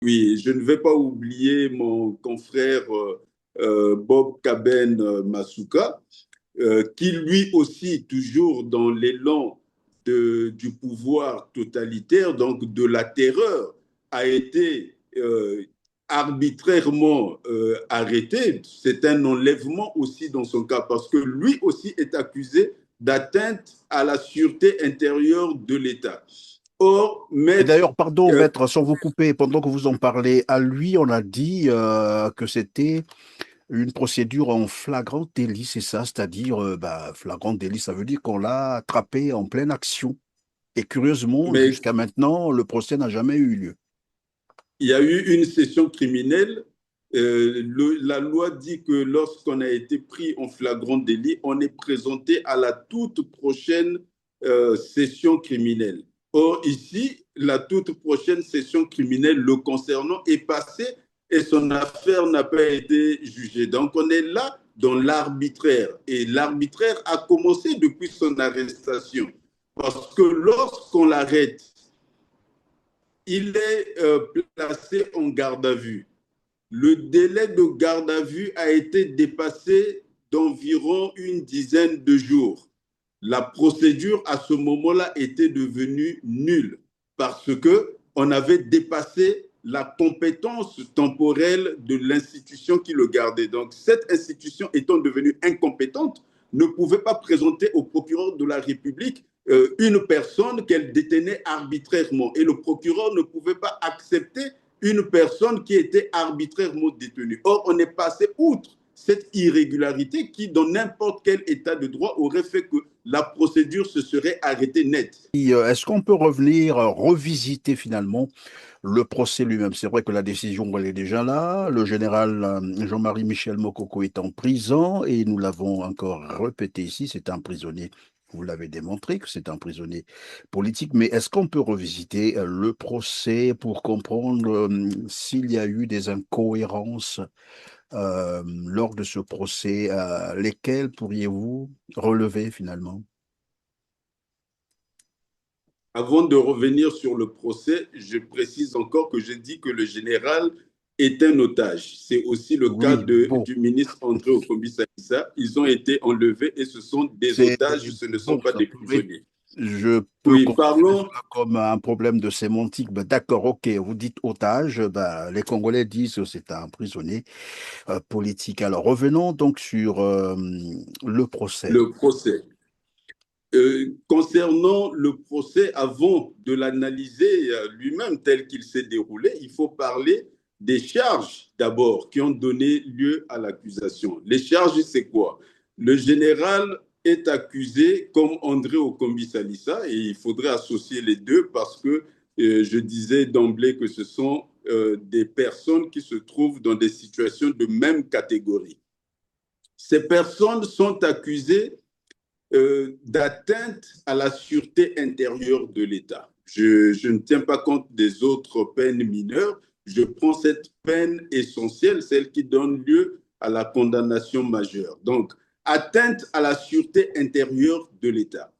Oui, je ne vais pas oublier mon confrère Bob Kaben Masuka, qui lui aussi, toujours dans l'élan du pouvoir totalitaire, donc de la terreur, a été arbitrairement arrêté. C'est un enlèvement aussi dans son cas, parce que lui aussi est accusé d'atteinte à la sûreté intérieure de l'État. Or, Et maître, d'ailleurs, pardon, euh, maître, sans vous couper, pendant que vous en parlez, à lui, on a dit que c'était une procédure en flagrant délit, c'est ça, c'est-à-dire, flagrant délit, ça veut dire qu'on l'a attrapé en pleine action. Et curieusement, mais jusqu'à maintenant, le procès n'a jamais eu lieu. il y a eu une session criminelle. La loi dit que lorsqu'on a été pris en flagrant délit, on est présenté à la toute prochaine session criminelle. Or, ici, la toute prochaine session criminelle le concernant est passée et son affaire n'a pas été jugée. Donc, on est là dans l'arbitraire. Et l'arbitraire a commencé depuis son arrestation. Parce que lorsqu'on l'arrête, il est placé en garde à vue. Le délai de garde à vue a été dépassé d'environ une dizaine de jours. La procédure à ce moment-là était devenue nulle parce que on avait dépassé la compétence temporelle de l'institution qui le gardait. Donc, cette institution étant devenue incompétente, ne pouvait pas présenter au procureur de la République une personne qu'elle détenait arbitrairement. Et le procureur ne pouvait pas accepter une personne qui était arbitrairement détenue. Or, on est passé outre cette irrégularité qui, dans n'importe quel état de droit, aurait fait que la procédure se serait arrêtée net. Est-ce qu'on peut revenir, revisiter finalement le procès lui-même? C'est vrai que la décision, elle est déjà là. Le général Jean-Marie Michel Mokoko est en prison et nous l'avons encore répété ici, c'est un prisonnier. Vous l'avez démontré que c'est un prisonnier politique, mais est-ce qu'on peut revisiter le procès pour comprendre s'il y a eu des incohérences lors de ce procès? Lesquelles pourriez-vous relever finalement? Avant de revenir sur le procès, je précise encore que je dis que le général est un otage. C'est aussi le cas Oui, bon. du ministre André Okombi-Salissa. Ils ont été enlevés et ce sont des C'est otages, ce ne sont bon, pas ça des pourrait. prisonniers. Je peux Oui, considérer parlons. cela comme un problème de sémantique. Ben, d'accord, ok, vous dites otage, ben, les Congolais disent que c'est un prisonnier politique. Alors revenons donc sur le procès. Le procès. Concernant le procès, avant de l'analyser lui-même tel qu'il s'est déroulé, il faut parler des charges d'abord qui ont donné lieu à l'accusation. Les charges, c'est quoi? Le général est accusé comme André Okombi-Salissa et il faudrait associer les deux parce que je disais d'emblée que ce sont des personnes qui se trouvent dans des situations de même catégorie. Ces personnes sont accusées d'atteinte à la sûreté intérieure de l'État. Je ne tiens pas compte des autres peines mineures. Je prends cette peine essentielle, celle qui donne lieu à la condamnation majeure. Donc, atteinte à la sûreté intérieure de l'État.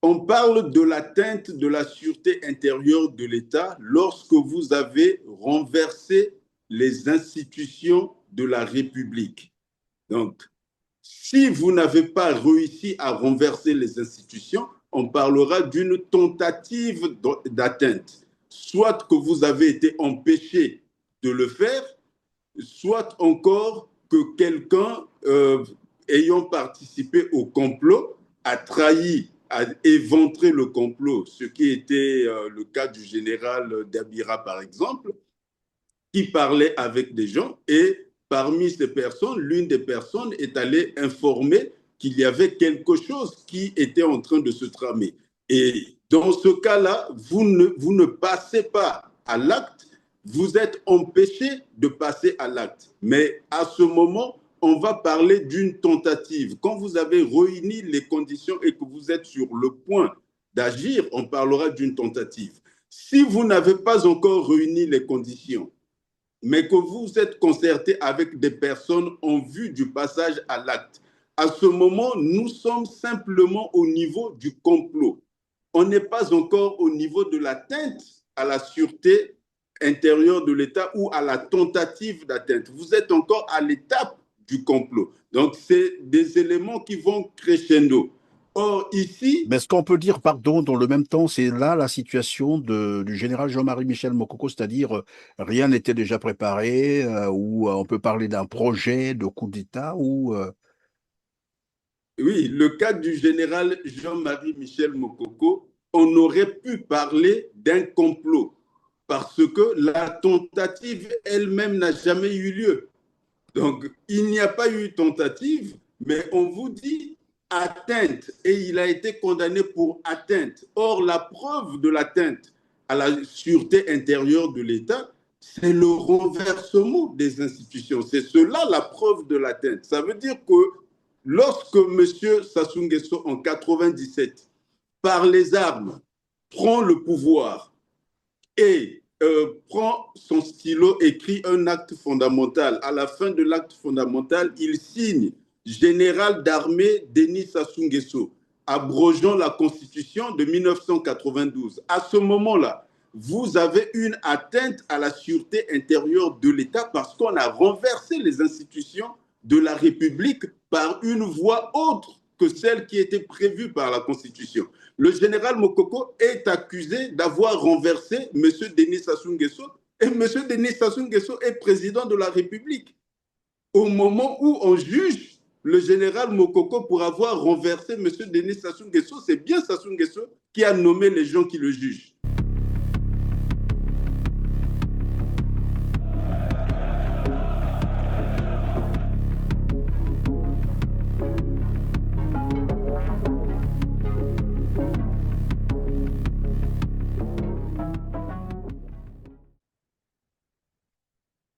On parle de l'atteinte de la sûreté intérieure de l'État lorsque vous avez renversé les institutions de la République. Donc, si vous n'avez pas réussi à renverser les institutions, on parlera d'une tentative d'atteinte. Soit que vous avez été empêché de le faire, soit encore que quelqu'un ayant participé au complot a trahi, a éventré le complot, ce qui était le cas du général Dabira par exemple, qui parlait avec des gens et parmi ces personnes, l'une des personnes est allée informer qu'il y avait quelque chose qui était en train de se tramer. Et dans ce cas-là, vous ne passez pas à l'acte, vous êtes empêché de passer à l'acte. Mais à ce moment, on va parler d'une tentative. Quand vous avez réuni les conditions et que vous êtes sur le point d'agir, on parlera d'une tentative. Si vous n'avez pas encore réuni les conditions, mais que vous êtes concerté avec des personnes en vue du passage à l'acte. À ce moment, nous sommes simplement au niveau du complot. On n'est pas encore au niveau de l'atteinte à la sûreté intérieure de l'État ou à la tentative d'atteinte. Vous êtes encore à l'étape du complot. Donc, c'est des éléments qui vont crescendo. Or, ici, Mais ce qu'on peut dire, pardon, dans le même temps, c'est là la situation du général Jean-Marie Michel Mokoko, c'est-à-dire rien n'était déjà préparé, ou on peut parler d'un projet de coup d'État, ou oui, le cas du général Jean-Marie Michel Mokoko, on aurait pu parler d'un complot parce que la tentative elle-même n'a jamais eu lieu. Donc, il n'y a pas eu tentative, mais on vous dit atteinte et il a été condamné pour atteinte. Or, la preuve de l'atteinte à la sûreté intérieure de l'État, c'est le renversement des institutions. C'est cela la preuve de l'atteinte. Ça veut dire que lorsque M. Sassou Nguesso, en 97, par les armes, prend le pouvoir et prend son stylo, écrit un acte fondamental. À la fin de l'acte fondamental, il signe général d'armée Denis Sassou Nguesso, abrogeant la Constitution de 1992. À ce moment-là, vous avez une atteinte à la sûreté intérieure de l'État parce qu'on a renversé les institutions de la République par une voie autre que celle qui était prévue par la Constitution. Le général Mokoko est accusé d'avoir renversé M. Denis Sassou Nguesso et M. Denis Sassou Nguesso est président de la République. Au moment où on juge le général Mokoko pour avoir renversé M. Denis Sassou Nguesso, c'est bien Sassou Nguesso qui a nommé les gens qui le jugent.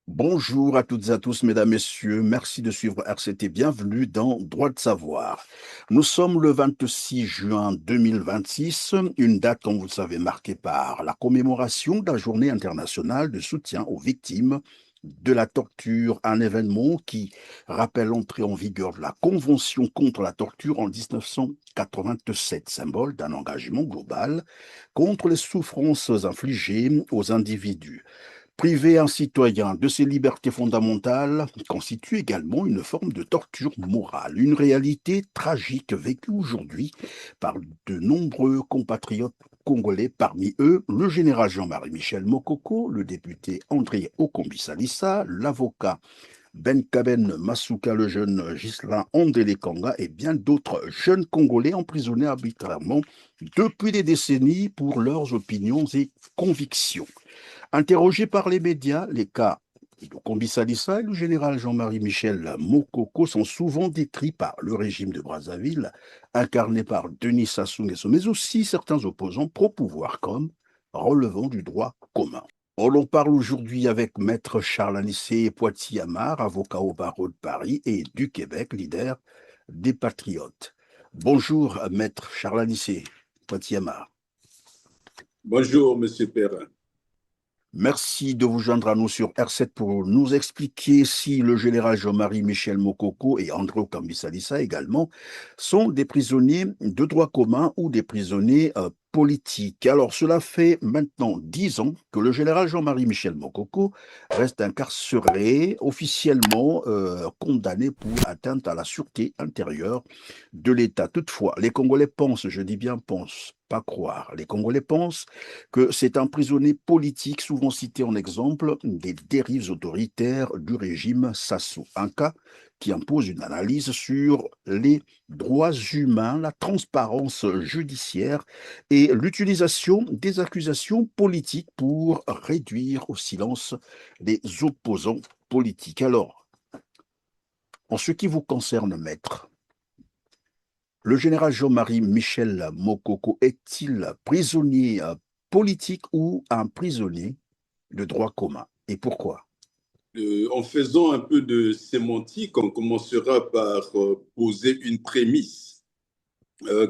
Bonjour à toutes et à tous, mesdames, messieurs. Merci de suivre RCT. Bienvenue dans Droit de savoir. Nous sommes le 26 juin 2026, une date, comme vous le savez, marquée par la commémoration de la Journée internationale de soutien aux victimes de la torture, un événement qui rappelle l'entrée en vigueur de la Convention contre la torture en 1987, symbole d'un engagement global contre les souffrances infligées aux individus. Priver un citoyen de ses libertés fondamentales constitue également une forme de torture morale, une réalité tragique vécue aujourd'hui par de nombreux compatriotes congolais, parmi eux le général Jean-Marie Michel Mokoko, le député André Okombi-Salissa, l'avocat Ben Kaben Masuka, le jeune Ghislain Ondele Kanga et bien d'autres jeunes Congolais emprisonnés arbitrairement depuis des décennies pour leurs opinions et convictions. Interrogés par les médias, les cas de Kombi Salissa et le général Jean-Marie Michel Mokoko sont souvent décrits par le régime de Brazzaville, incarné par Denis Sassou Nguesso, mais aussi certains opposants pro-pouvoir comme relevant du droit commun. On en parle aujourd'hui avec Maître Charles Anissé Poitiers-Amar, avocat au barreau de Paris et du Québec, leader des Patriotes. Bonjour, Maître Charles Anissé Poitiers-Amar. Bonjour, M. Perrin. Merci de vous joindre à nous sur R7 pour nous expliquer si le général Jean-Marie Michel Mokoko et André Okambi-Salissa également sont des prisonniers de droit commun ou des prisonniers politiques. Alors, cela fait maintenant 10 ans que le général Jean-Marie Michel Mokoko reste incarcéré, officiellement condamné pour atteinte à la sûreté intérieure de l'État. Toutefois, les Congolais pensent, je dis bien pensent, pas croire, les Congolais pensent que c'est un prisonnier politique souvent cité en exemple des dérives autoritaires du régime Sassou. Un cas qui impose une analyse sur les droits humains, la transparence judiciaire et l'utilisation des accusations politiques pour réduire au silence les opposants politiques. Alors, en ce qui vous concerne, maître, le général Jean-Marie Michel Mokoko est-il prisonnier politique ou un prisonnier de droit commun? Et pourquoi? En faisant un peu de sémantique, on commencera par poser une prémisse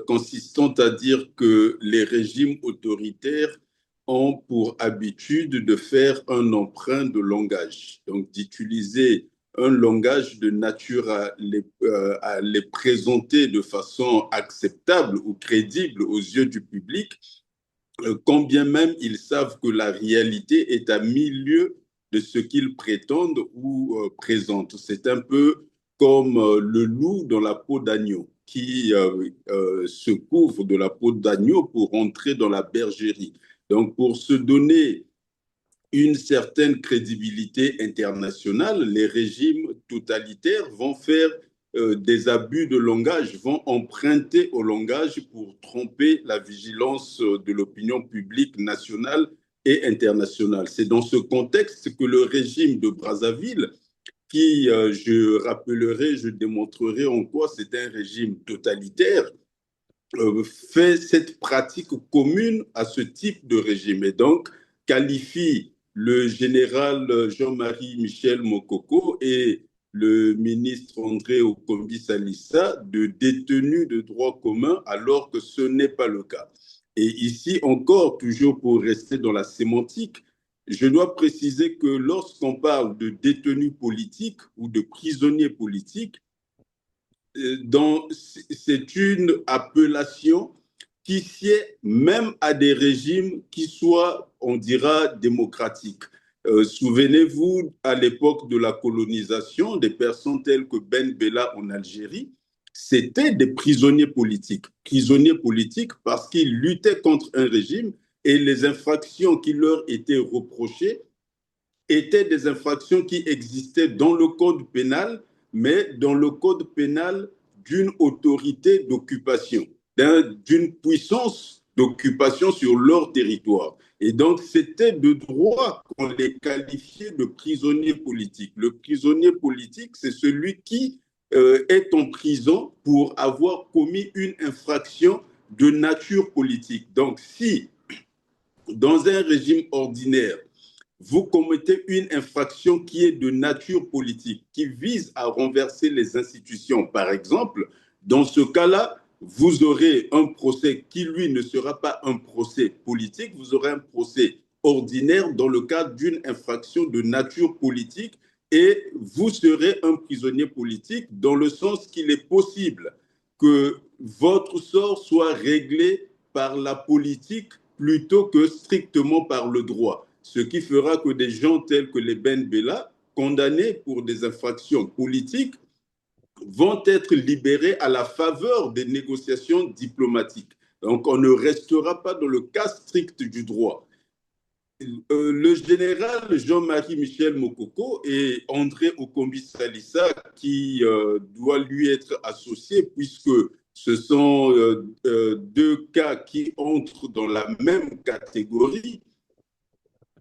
consistant à dire que les régimes autoritaires ont pour habitude de faire un emprunt de langage, donc d'utiliser un langage de nature à les présenter de façon acceptable ou crédible aux yeux du public quand bien même ils savent que la réalité est à milieu de ce qu'ils prétendent ou présentent. C'est un peu comme le loup dans la peau d'agneau qui se couvre de la peau d'agneau pour entrer dans la bergerie. Donc, pour se donner une certaine crédibilité internationale, les régimes totalitaires vont faire des abus de langage, vont emprunter au langage pour tromper la vigilance de l'opinion publique nationale et internationale. C'est dans ce contexte que le régime de Brazzaville, qui, je rappellerai, je démontrerai en quoi c'est un régime totalitaire, fait cette pratique commune à ce type de régime et donc qualifie le général Jean-Marie Michel Mokoko et le ministre André Okombi Salissa de détenus de droit commun alors que ce n'est pas le cas. Et ici encore, toujours pour rester dans la sémantique, je dois préciser que lorsqu'on parle de détenus politiques ou de prisonniers politiques, c'est une appellation qui sied même à des régimes qui soient, on dira, démocratiques. Souvenez-vous, à l'époque de la colonisation, des personnes telles que Ben Bella en Algérie, c'était des prisonniers politiques. Prisonniers politiques parce qu'ils luttaient contre un régime et les infractions qui leur étaient reprochées étaient des infractions qui existaient dans le code pénal, mais dans le code pénal d'une autorité d'occupation, d'une puissance d'occupation sur leur territoire. Et donc, c'était de droit qu'on les qualifiait de prisonniers politiques. Le prisonnier politique, c'est celui qui est en prison pour avoir commis une infraction de nature politique. Donc, si dans un régime ordinaire, vous commettez une infraction qui est de nature politique, qui vise à renverser les institutions, par exemple, dans ce cas-là, vous aurez un procès qui, lui, ne sera pas un procès politique, vous aurez un procès ordinaire dans le cadre d'une infraction de nature politique et vous serez un prisonnier politique dans le sens qu'il est possible que votre sort soit réglé par la politique plutôt que strictement par le droit. Ce qui fera que des gens tels que les Ben Bella, condamnés pour des infractions politiques, vont être libérés à la faveur des négociations diplomatiques. Donc, on ne restera pas dans le cas strict du droit. Le général Jean-Marie Michel Mokoko et André Okombi Salissa, qui doit lui être associé, puisque ce sont deux cas qui entrent dans la même catégorie,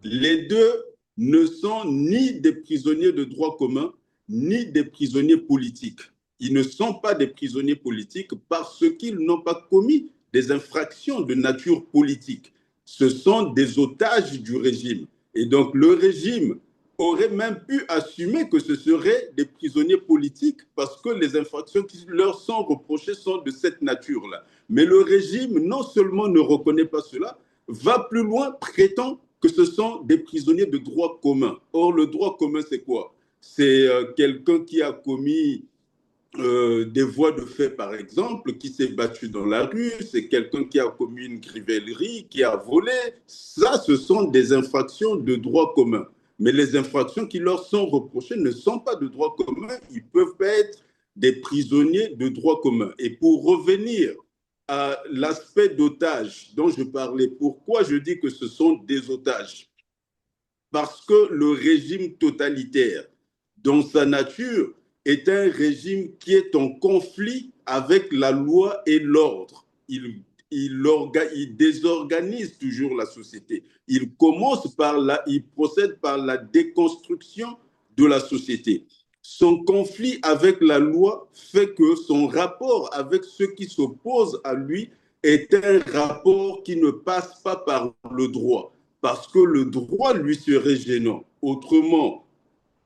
les deux ne sont ni des prisonniers de droit commun, ni des prisonniers politiques. Ils ne sont pas des prisonniers politiques parce qu'ils n'ont pas commis des infractions de nature politique. Ce sont des otages du régime. Et donc le régime aurait même pu assumer que ce seraient des prisonniers politiques parce que les infractions qui leur sont reprochées sont de cette nature-là. Mais le régime non seulement ne reconnaît pas cela, va plus loin, prétend que ce sont des prisonniers de droit commun. Or, le droit commun, c'est quoi? C'est quelqu'un qui a commis des voies de fait, par exemple, qui s'est battu dans la rue, c'est quelqu'un qui a commis une crivellerie, qui a volé. Ça, ce sont des infractions de droit commun. Mais les infractions qui leur sont reprochées ne sont pas de droit commun. Ils peuvent pas être des prisonniers de droit commun. Et pour revenir à l'aspect d'otage dont je parlais, pourquoi je dis que ce sont des otages? Parce que le régime totalitaire, dans sa nature, est un régime qui est en conflit avec la loi et l'ordre. Il désorganise toujours la société. Il procède par la déconstruction de la société. Son conflit avec la loi fait que son rapport avec ceux qui s'opposent à lui est un rapport qui ne passe pas par le droit parce que le droit lui serait gênant. Autrement,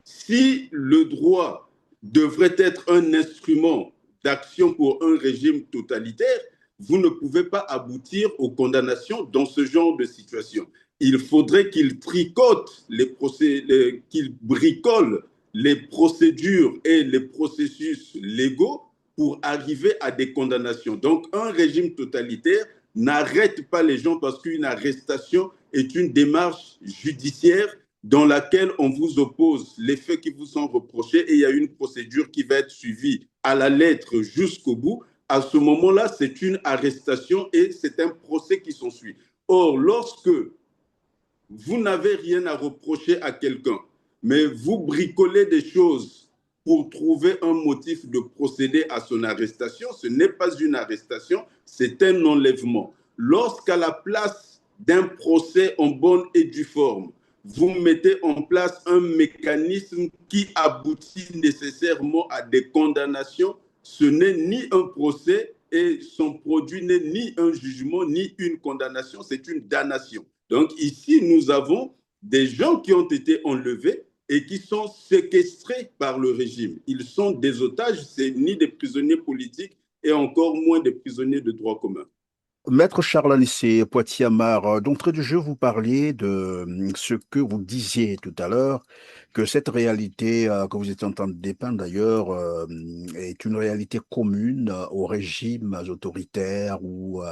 si le droit devrait être un instrument d'action pour un régime totalitaire, vous ne pouvez pas aboutir aux condamnations dans ce genre de situation. Il faudrait qu'il tricote qu'il bricole les procédures et les processus légaux pour arriver à des condamnations. Donc, un régime totalitaire n'arrête pas les gens parce qu'une arrestation est une démarche judiciaire dans laquelle on vous oppose les faits qui vous sont reprochés et il y a une procédure qui va être suivie à la lettre jusqu'au bout. À ce moment-là, c'est une arrestation et c'est un procès qui s'ensuit. Or, lorsque vous n'avez rien à reprocher à quelqu'un, mais vous bricolez des choses pour trouver un motif de procéder à son arrestation, ce n'est pas une arrestation, c'est un enlèvement. Lorsqu'à la place d'un procès en bonne et due forme, vous mettez en place un mécanisme qui aboutit nécessairement à des condamnations, ce n'est ni un procès et son produit n'est ni un jugement ni une condamnation, c'est une damnation. Donc ici, nous avons des gens qui ont été enlevés et qui sont séquestrés par le régime. Ils sont des otages, c'est ni des prisonniers politiques et encore moins des prisonniers de droit commun. Maître Charles Anissé Poitiers-Amar, d'entrée de jeu, vous parliez de ce que vous disiez tout à l'heure, que cette réalité que vous êtes en train de dépeindre d'ailleurs est une réalité commune aux régimes autoritaires ou,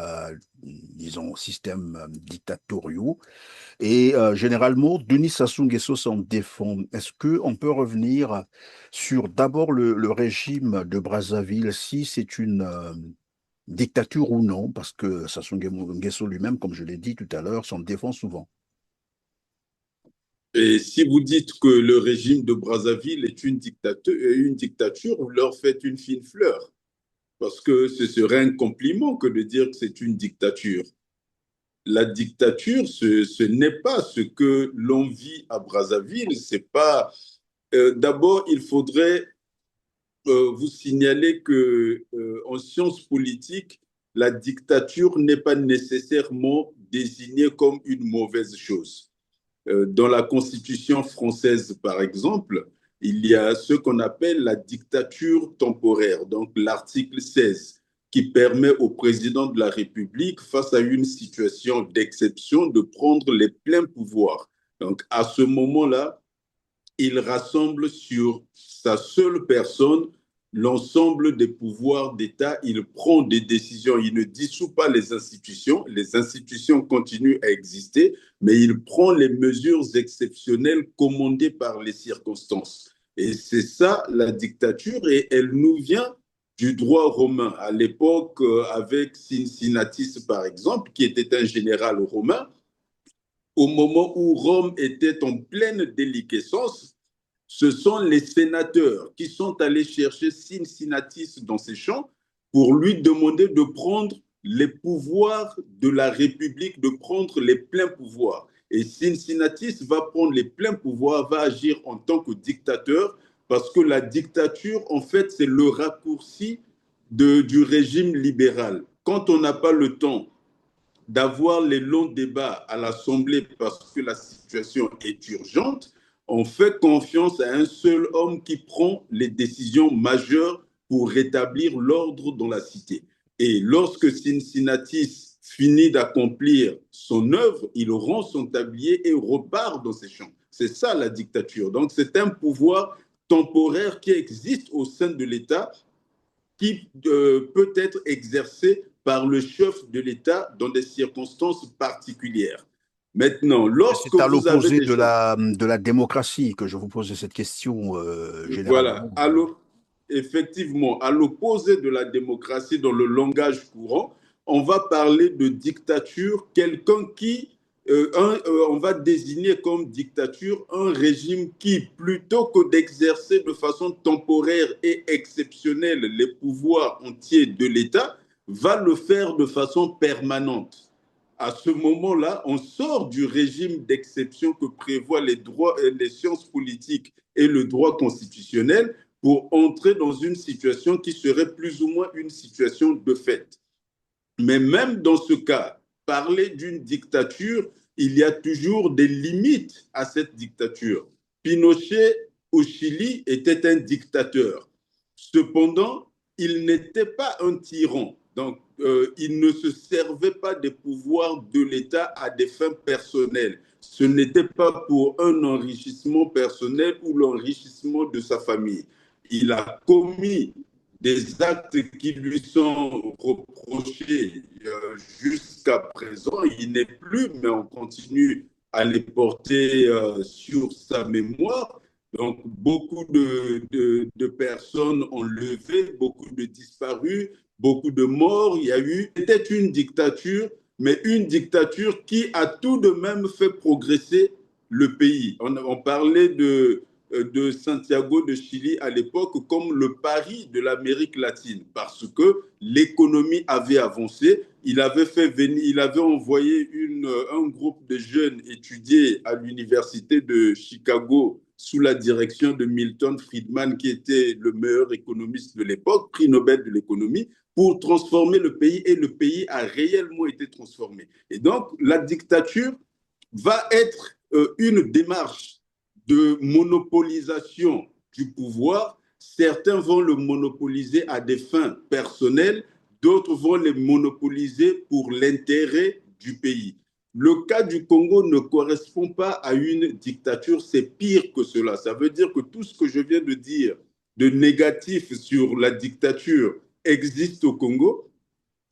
disons, aux systèmes dictatoriaux. Et généralement, Denis Sassou Nguesso s'en défend. Est-ce qu'on peut revenir sur d'abord le régime de Brazzaville, si c'est une dictature ou non, parce que Sassou Nguesso lui-même, comme je l'ai dit tout à l'heure, s'en défend souvent. Et si vous dites que le régime de Brazzaville est une dictature, vous leur faites une fine fleur, parce que ce serait un compliment que de dire que c'est une dictature. La dictature, ce n'est pas ce que l'on vit à Brazzaville. C'est pas. D'abord, il faudrait vous signaler que en sciences politiques, la dictature n'est pas nécessairement désignée comme une mauvaise chose. Dans la Constitution française, par exemple, il y a ce qu'on appelle la dictature temporaire, donc l'article 16, qui permet au président de la République, face à une situation d'exception, de prendre les pleins pouvoirs. Donc, à ce moment-là, il rassemble sur sa seule personne l'ensemble des pouvoirs d'État, il prend des décisions, il ne dissout pas les institutions continuent à exister, mais il prend les mesures exceptionnelles commandées par les circonstances. Et c'est ça la dictature, et elle nous vient du droit romain. À l'époque, avec Cincinnatus, par exemple, qui était un général romain, au moment où Rome était en pleine déliquescence, ce sont les sénateurs qui sont allés chercher Cincinnatus dans ses champs pour lui demander de prendre les pouvoirs de la République, de prendre les pleins pouvoirs. Et Cincinnatus va prendre les pleins pouvoirs, va agir en tant que dictateur, parce que la dictature, en fait, c'est le raccourci du régime libéral. Quand on n'a pas le temps d'avoir les longs débats à l'Assemblée parce que la situation est urgente, on fait confiance à un seul homme qui prend les décisions majeures pour rétablir l'ordre dans la cité. Et lorsque Cincinnatus finit d'accomplir son œuvre, il rend son tablier et repart dans ses champs. C'est ça la dictature. Donc c'est un pouvoir temporaire qui existe au sein de l'État qui peut être exercé par le chef de l'État dans des circonstances particulières. Maintenant, lorsque C'est à vous avez l'opposé des gens... de la démocratie que je vous pose cette question Voilà, généralement. effectivement, à l'opposé de la démocratie dans le langage courant, on va parler de dictature, quelqu'un qui, on va désigner comme dictature un régime qui, plutôt que d'exercer de façon temporaire et exceptionnelle les pouvoirs entiers de l'État, va le faire de façon permanente. À ce moment-là, on sort du régime d'exception que prévoient les sciences politiques et le droit constitutionnel pour entrer dans une situation qui serait plus ou moins une situation de fait. Mais même dans ce cas, parler d'une dictature, il y a toujours des limites à cette dictature. Pinochet au Chili était un dictateur. Cependant, il n'était pas un tyran. Donc, il ne se servait pas des pouvoirs de l'État à des fins personnelles. Ce n'était pas pour un enrichissement personnel ou l'enrichissement de sa famille. Il a commis des actes qui lui sont reprochés jusqu'à présent, il n'est plus, mais on continue à les porter sur sa mémoire. Donc, beaucoup de personnes ont levé, beaucoup de disparus, beaucoup de morts. Il y a eu peut-être une dictature, mais une dictature qui a tout de même fait progresser le pays. On parlait de Santiago de Chili à l'époque comme le Paris de l'Amérique latine parce que l'économie avait avancé. Il avait envoyé un groupe de jeunes étudier à l'université de Chicago sous la direction de Milton Friedman, qui était le meilleur économiste de l'époque, prix Nobel de l'économie, pour transformer le pays, et le pays a réellement été transformé. Et donc, la dictature va être une démarche de monopolisation du pouvoir. Certains vont le monopoliser à des fins personnelles, d'autres vont le monopoliser pour l'intérêt du pays. Le cas du Congo ne correspond pas à une dictature, c'est pire que cela. Ça veut dire que tout ce que je viens de dire de négatif sur la dictature existe au Congo,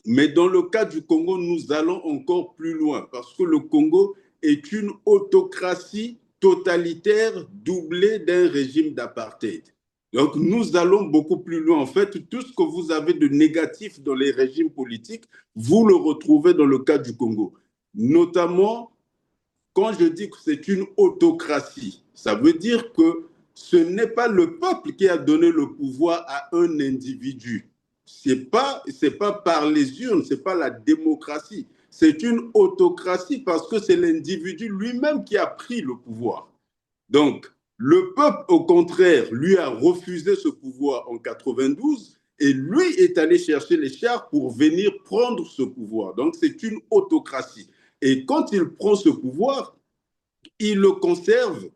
mais dans le cas du Congo, nous allons encore plus loin parce que le Congo est une autocratie totalitaire doublée d'un régime d'apartheid. Donc nous allons beaucoup plus loin. En fait, tout ce que vous avez de négatif dans les régimes politiques, vous le retrouvez dans le cas du Congo. Notamment, quand je dis que c'est une autocratie, ça veut dire que ce n'est pas le peuple qui a donné le pouvoir à un individu. C'est pas par les urnes, c'est pas la démocratie. C'est une autocratie parce que c'est l'individu lui-même qui a pris le pouvoir. Donc, le peuple, au contraire, lui a refusé ce pouvoir en 92 et lui est allé chercher les chars pour venir prendre ce pouvoir. Donc, c'est une autocratie. Et quand il prend ce pouvoir, il le conserve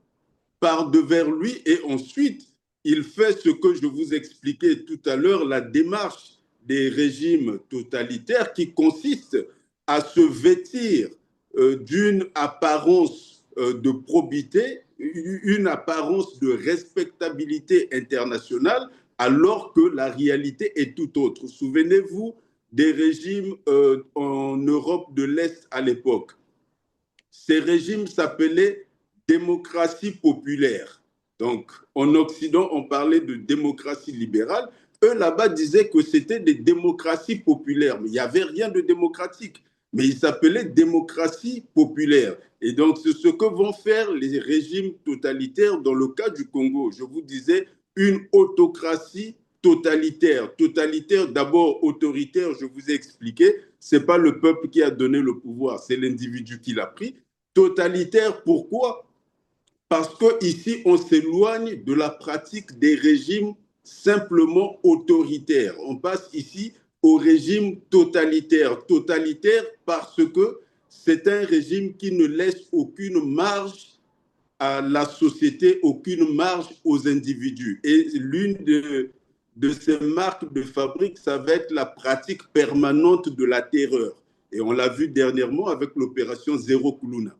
par devers lui et ensuite, il fait ce que je vous expliquais tout à l'heure, la démarche des régimes totalitaires qui consiste à se vêtir d'une apparence de probité, une apparence de respectabilité internationale, alors que la réalité est tout autre. Souvenez-vous des régimes en Europe de l'Est à l'époque. Ces régimes s'appelaient démocratie populaire. Donc, en Occident, on parlait de démocratie libérale. Eux, là-bas, disaient que c'était des démocraties populaires. Mais il n'y avait rien de démocratique. Mais ils s'appelaient démocratie populaire. Et donc, c'est ce que vont faire les régimes totalitaires dans le cas du Congo. Je vous disais, une autocratie totalitaire. Totalitaire, d'abord autoritaire, je vous ai expliqué. Ce n'est pas le peuple qui a donné le pouvoir, c'est l'individu qui l'a pris. Totalitaire, pourquoi? Parce qu'ici, on s'éloigne de la pratique des régimes simplement autoritaires. On passe ici au régime totalitaire. Totalitaire parce que c'est un régime qui ne laisse aucune marge à la société, aucune marge aux individus. Et l'une de ces marques de fabrique, ça va être la pratique permanente de la terreur. Et on l'a vu dernièrement avec l'opération Zéro Kuluna.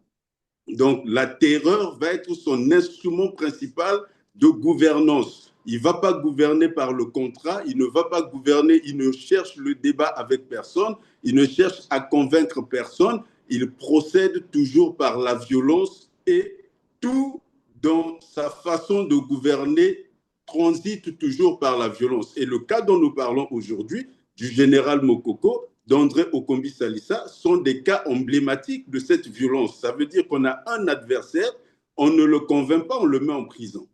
Donc, la terreur va être son instrument principal de gouvernance. Il ne va pas gouverner par le contrat, il ne va pas gouverner, il ne cherche le débat avec personne, il ne cherche à convaincre personne, il procède toujours par la violence et tout dans sa façon de gouverner transite toujours par la violence. Et le cas dont nous parlons aujourd'hui, du général Mokoko, d'André Okombi Salissa, sont des cas emblématiques de cette violence. Ça veut dire qu'on a un adversaire, on ne le convainc pas, on le met en prison.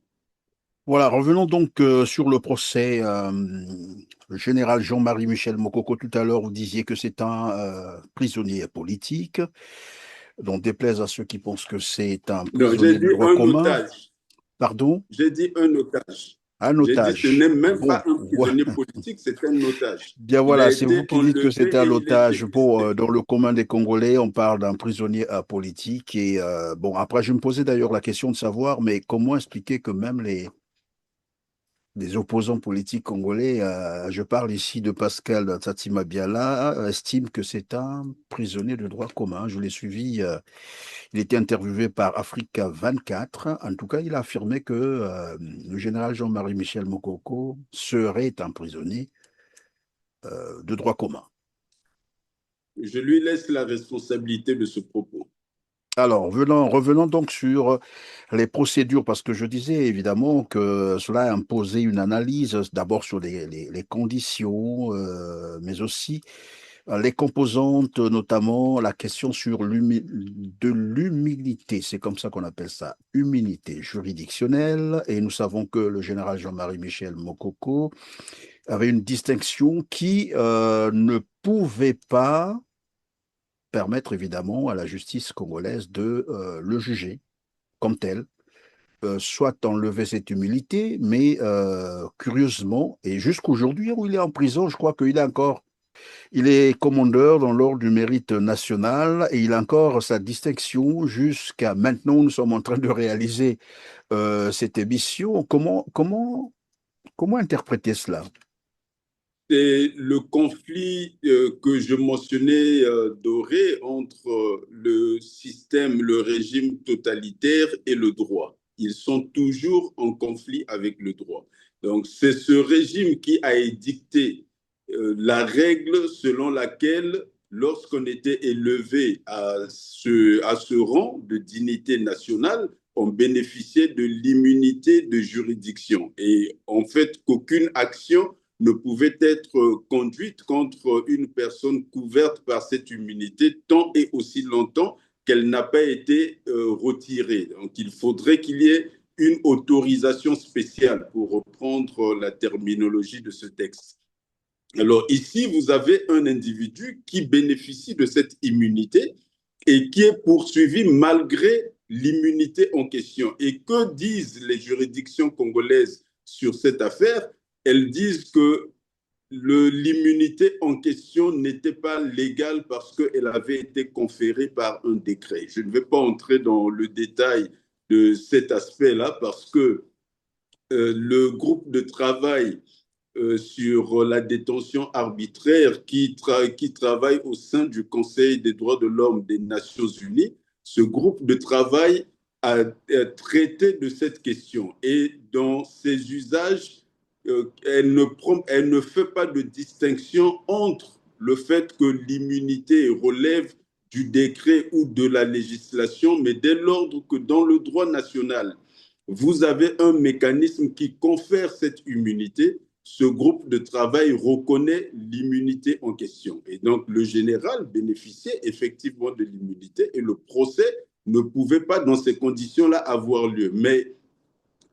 Voilà, revenons donc sur le procès. Le général Jean-Marie Michel Mokoko, tout à l'heure, vous disiez que c'est un prisonnier politique. Donc, déplaise à ceux qui pensent que c'est un prisonnier de droit commun. Otage. Pardon? J'ai dit un otage. Un J'ai dit ce otage. n'est même Bon, pas un prisonnier politique, c'est un otage. bien Il a voilà, c'est vous été qui dites que enlevé c'est un et il est otage. Pour existé. dans le commun des Congolais, on parle d'un prisonnier politique. Et bon, après, je me posais d'ailleurs la question de savoir, mais comment expliquer que même des opposants politiques congolais, je parle ici de Pascal Tsatima Biala, estime que c'est un prisonnier de droit commun. Je l'ai suivi, il était interviewé par Africa 24. En tout cas, il a affirmé que le général Jean-Marie Michel Mokoko serait un prisonnier de droit commun. Je lui laisse la responsabilité de ce propos. Alors, revenons donc sur les procédures, parce que je disais évidemment que cela a imposé une analyse d'abord sur les conditions, mais aussi les composantes, notamment la question sur de l'humilité, c'est comme ça qu'on appelle ça, humilité juridictionnelle, et nous savons que le général Jean-Marie Michel Mokoko avait une distinction qui ne pouvait pas permettre évidemment à la justice congolaise de le juger comme tel, soit enlever cette humilité, mais curieusement, et jusqu'aujourd'hui où il est en prison, je crois il est commandeur dans l'ordre du mérite national et il a encore sa distinction jusqu'à maintenant. Nous sommes en train de réaliser cette émission. Comment interpréter cela? C'est le conflit que je mentionnais Doré entre le système, le régime totalitaire et le droit. Ils sont toujours en conflit avec le droit. Donc, c'est ce régime qui a édicté la règle selon laquelle, lorsqu'on était élevé à ce rang de dignité nationale, on bénéficiait de l'immunité de juridiction. Et en fait, qu'aucune action ne pouvait être conduite contre une personne couverte par cette immunité tant et aussi longtemps qu'elle n'a pas été retirée. Donc, il faudrait qu'il y ait une autorisation spéciale pour reprendre la terminologie de ce texte. Alors ici, vous avez un individu qui bénéficie de cette immunité et qui est poursuivi malgré l'immunité en question. Et que disent les juridictions congolaises sur cette affaire? Elles disent que l'immunité en question n'était pas légale parce qu'elle avait été conférée par un décret. Je ne vais pas entrer dans le détail de cet aspect-là parce que le groupe de travail sur la détention arbitraire qui travaille au sein du Conseil des droits de l'homme des Nations Unies. Ce groupe de travail a traité de cette question et dans ses usages, elle ne fait pas de distinction entre le fait que l'immunité relève du décret ou de la législation, mais dès lors que dans le droit national, vous avez un mécanisme qui confère cette immunité, ce groupe de travail reconnaît l'immunité en question. Et donc, le général bénéficiait effectivement de l'immunité et le procès ne pouvait pas, dans ces conditions-là, avoir lieu. Mais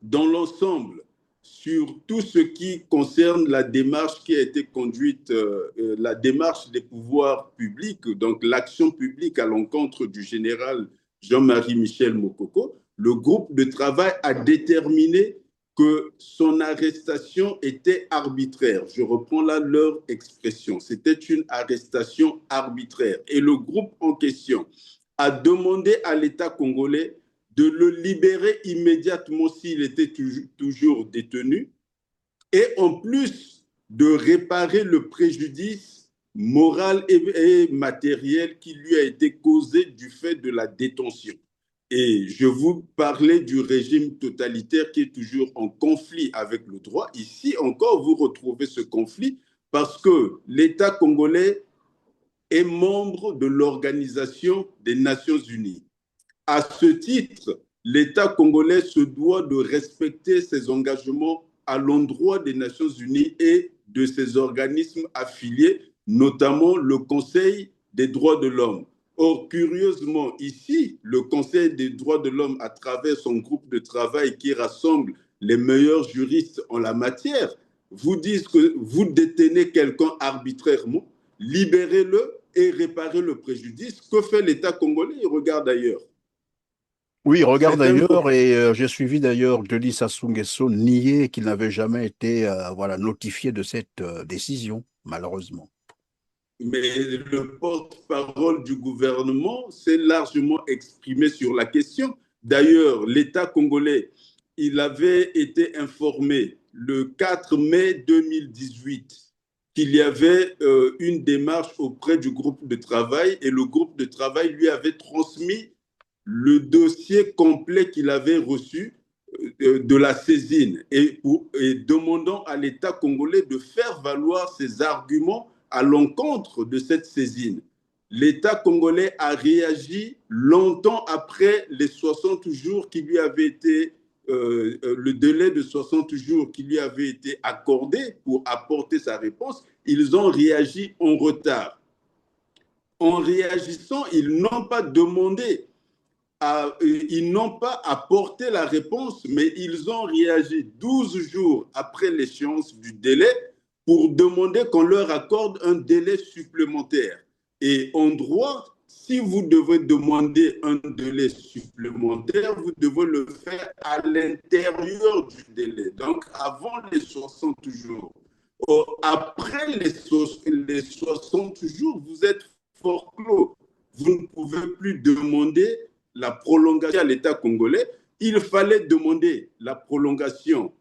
dans l'ensemble, sur tout ce qui concerne la démarche qui a été conduite, la démarche des pouvoirs publics, donc l'action publique à l'encontre du général Jean-Marie Michel Mokoko, le groupe de travail a déterminé que son arrestation était arbitraire. Je reprends là leur expression. C'était une arrestation arbitraire. Et le groupe en question a demandé à l'État congolais de le libérer immédiatement s'il était toujours détenu et en plus de réparer le préjudice moral et matériel qui lui a été causé du fait de la détention. Et je vous parlais du régime totalitaire qui est toujours en conflit avec le droit. Ici encore, vous retrouvez ce conflit parce que l'État congolais est membre de l'Organisation des Nations Unies. À ce titre, l'État congolais se doit de respecter ses engagements à l'endroit des Nations Unies et de ses organismes affiliés, notamment le Conseil des droits de l'homme. Or, curieusement, ici, le Conseil des droits de l'homme, à travers son groupe de travail qui rassemble les meilleurs juristes en la matière, vous dit que vous détenez quelqu'un arbitrairement, libérez-le et réparez le préjudice. Que fait l'État congolais? Il regarde ailleurs. Oui, Donc, regarde c'est un d'ailleurs, et j'ai suivi d'ailleurs Denis Sassou Nguesso nier qu'il n'avait jamais été voilà, notifié de cette décision, malheureusement. Mais le porte-parole du gouvernement s'est largement exprimé sur la question. D'ailleurs, l'État congolais, il avait été informé le 4 mai 2018 qu'il y avait une démarche auprès du groupe de travail et le groupe de travail lui avait transmis le dossier complet qu'il avait reçu de la saisine et demandant à l'État congolais de faire valoir ses arguments à l'encontre de cette saisine. L'État congolais a réagi longtemps après les 60 jours qui lui avaient été, le délai de 60 jours qui lui avait été accordé pour apporter sa réponse. Ils ont réagi en retard. En réagissant, ils n'ont pas demandé ils n'ont pas apporté la réponse, mais ils ont réagi 12 jours après l'échéance du délai pour demander qu'on leur accorde un délai supplémentaire. Et en droit, si vous devez demander un délai supplémentaire, vous devez le faire à l'intérieur du délai, donc avant les 60 jours. Après les 60 jours, vous êtes forclos. Vous ne pouvez plus demander la prolongation à l'État congolais. Il fallait demander la prolongation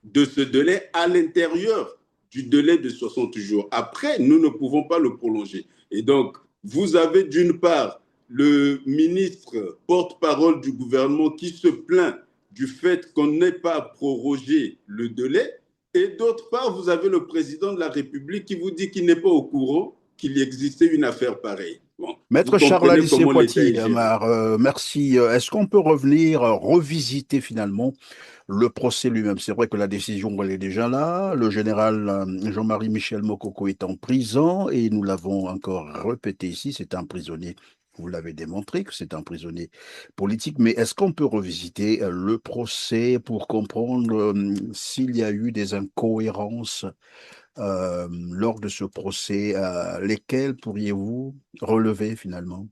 de ce délai à l'intérieur du délai de 60 jours. Après, nous ne pouvons pas le prolonger. Et donc, vous avez d'une part le ministre porte-parole du gouvernement qui se plaint du fait qu'on n'ait pas prorogé le délai. Et d'autre part, vous avez le président de la République qui vous dit qu'il n'est pas au courant qu'il existait une affaire pareille. Bon, Maître Charles Alice-Poitier, merci. Est-ce qu'on peut revenir, revisiter finalement le procès lui-même? C'est vrai que la décision, elle est déjà là. Le général Jean-Marie Michel Mokoko est en prison et nous l'avons encore répété ici, c'est un prisonnier. Vous l'avez démontré que c'est un prisonnier politique, mais est-ce qu'on peut revisiter le procès pour comprendre s'il y a eu des incohérences lors de ce procès, lesquels pourriez-vous relever finalement?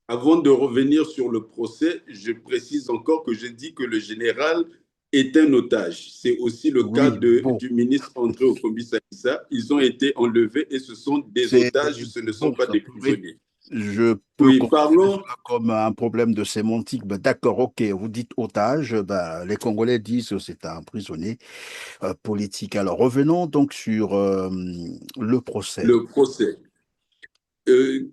Avant de revenir sur le procès, je précise encore que je dis que le général est un otage. C'est aussi le cas du ministre André Okombi-Salissa. Ils ont été enlevés et ce sont des otages, ce ne sont pas des prisonniers. Je peux comprendre comme un problème de sémantique. Ben, d'accord, ok, vous dites otage, ben, les Congolais disent que c'est un prisonnier politique. Alors revenons donc sur le procès. Le procès.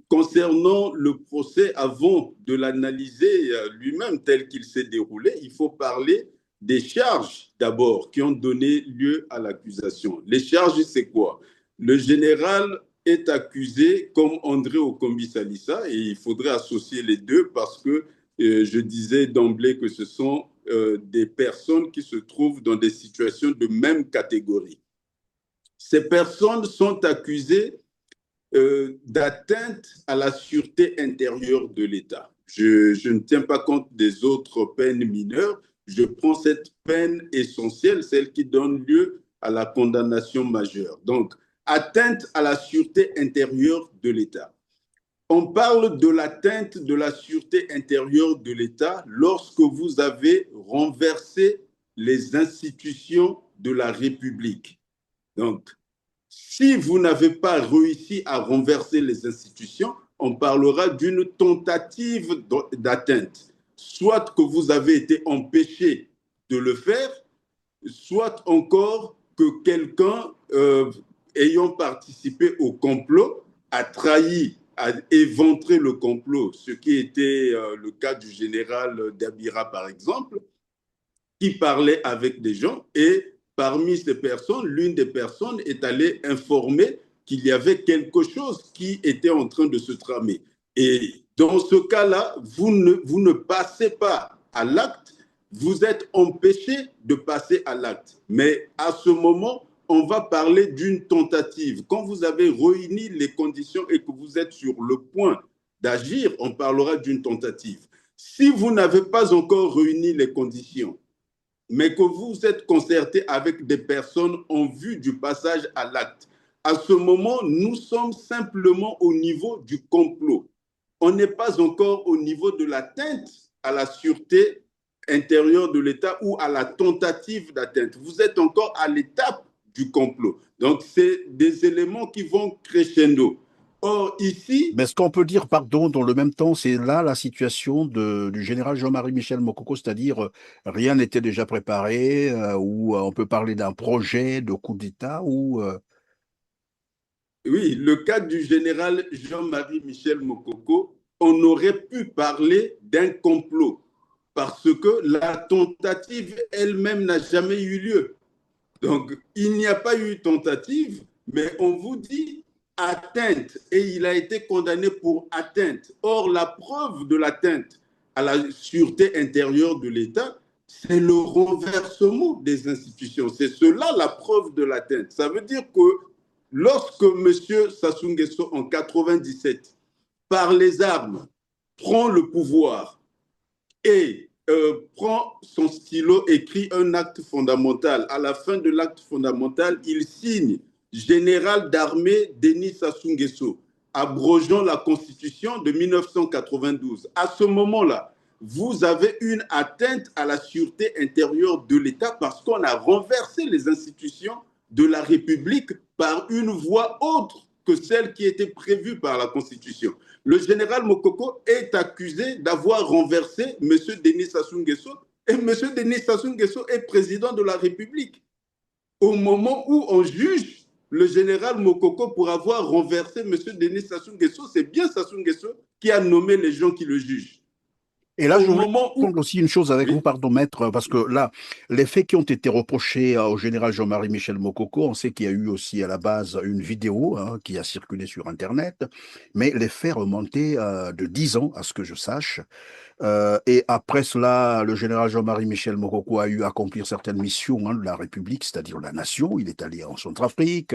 Concernant le procès, avant de l'analyser lui-même tel qu'il s'est déroulé, il faut parler des charges d'abord qui ont donné lieu à l'accusation. Les charges, c'est quoi? Le général est accusé comme André Okombi-Salissa et il faudrait associer les deux parce que je disais d'emblée que ce sont des personnes qui se trouvent dans des situations de même catégorie. Ces personnes sont accusées d'atteinte à la sûreté intérieure de l'État. Je ne tiens pas compte des autres peines mineures, je prends cette peine essentielle, celle qui donne lieu à la condamnation majeure. Donc, atteinte à la sûreté intérieure de l'État. On parle de l'atteinte de la sûreté intérieure de l'État lorsque vous avez renversé les institutions de la République. Donc, si vous n'avez pas réussi à renverser les institutions, on parlera d'une tentative d'atteinte. Soit que vous avez été empêché de le faire, soit encore que quelqu'un ayant participé au complot a trahi, a éventré le complot, ce qui était le cas du général Dabira par exemple, qui parlait avec des gens et parmi ces personnes, l'une des personnes est allée informer qu'il y avait quelque chose qui était en train de se tramer. Et dans ce cas-là, vous ne passez pas à l'acte, vous êtes empêché de passer à l'acte. Mais à ce moment, on va parler d'une tentative. Quand vous avez réuni les conditions et que vous êtes sur le point d'agir, on parlera d'une tentative. Si vous n'avez pas encore réuni les conditions, mais que vous êtes concerté avec des personnes en vue du passage à l'acte. À ce moment, nous sommes simplement au niveau du complot. On n'est pas encore au niveau de l'atteinte à la sûreté intérieure de l'État ou à la tentative d'atteinte. Vous êtes encore à l'étape du complot. Donc, c'est des éléments qui vont crescendo. Or, ici, Mais est-ce qu'on peut dire, pardon, dans le même temps, c'est là la situation du général Jean-Marie Michel Mokoko, c'est-à-dire rien n'était déjà préparé, ou on peut parler d'un projet de coup d'État, ou oui, le cas du général Jean-Marie Michel Mokoko, on aurait pu parler d'un complot parce que la tentative elle-même n'a jamais eu lieu. Donc, il n'y a pas eu tentative, mais on vous dit atteinte et il a été condamné pour atteinte. Or, la preuve de l'atteinte à la sûreté intérieure de l'État, c'est le renversement des institutions. C'est cela la preuve de l'atteinte. Ça veut dire que lorsque M. Sassou Nguesso, en 97, par les armes, prend le pouvoir et prend son stylo, écrit un acte fondamental. À la fin de l'acte fondamental, il signe général d'armée Denis Sassou Nguesso, abrogeant la Constitution de 1992. À ce moment-là, vous avez une atteinte à la sûreté intérieure de l'État parce qu'on a renversé les institutions de la République par une voie autre que celle qui était prévue par la Constitution. Le général Mokoko est accusé d'avoir renversé M. Denis Sassou Nguesso et M. Denis Sassou Nguesso est président de la République. Au moment où on juge le général Mokoko pour avoir renversé M. Denis Sassou Nguesso, c'est bien Sassou Nguesso qui a nommé les gens qui le jugent. Et là, Au je voulais moment où... prendre aussi une chose avec vous, Oui, pardon, maître, parce que là, les faits qui ont été reprochés au général Jean-Marie Michel Mokoko, on sait qu'il y a eu aussi à la base une vidéo qui a circulé sur Internet, mais les faits remontaient de 10 ans, à ce que je sache. Et après cela, le général Jean-Marie Michel Mokoko a eu à accomplir certaines missions de la République, c'est-à-dire la nation. Il est allé en Centrafrique,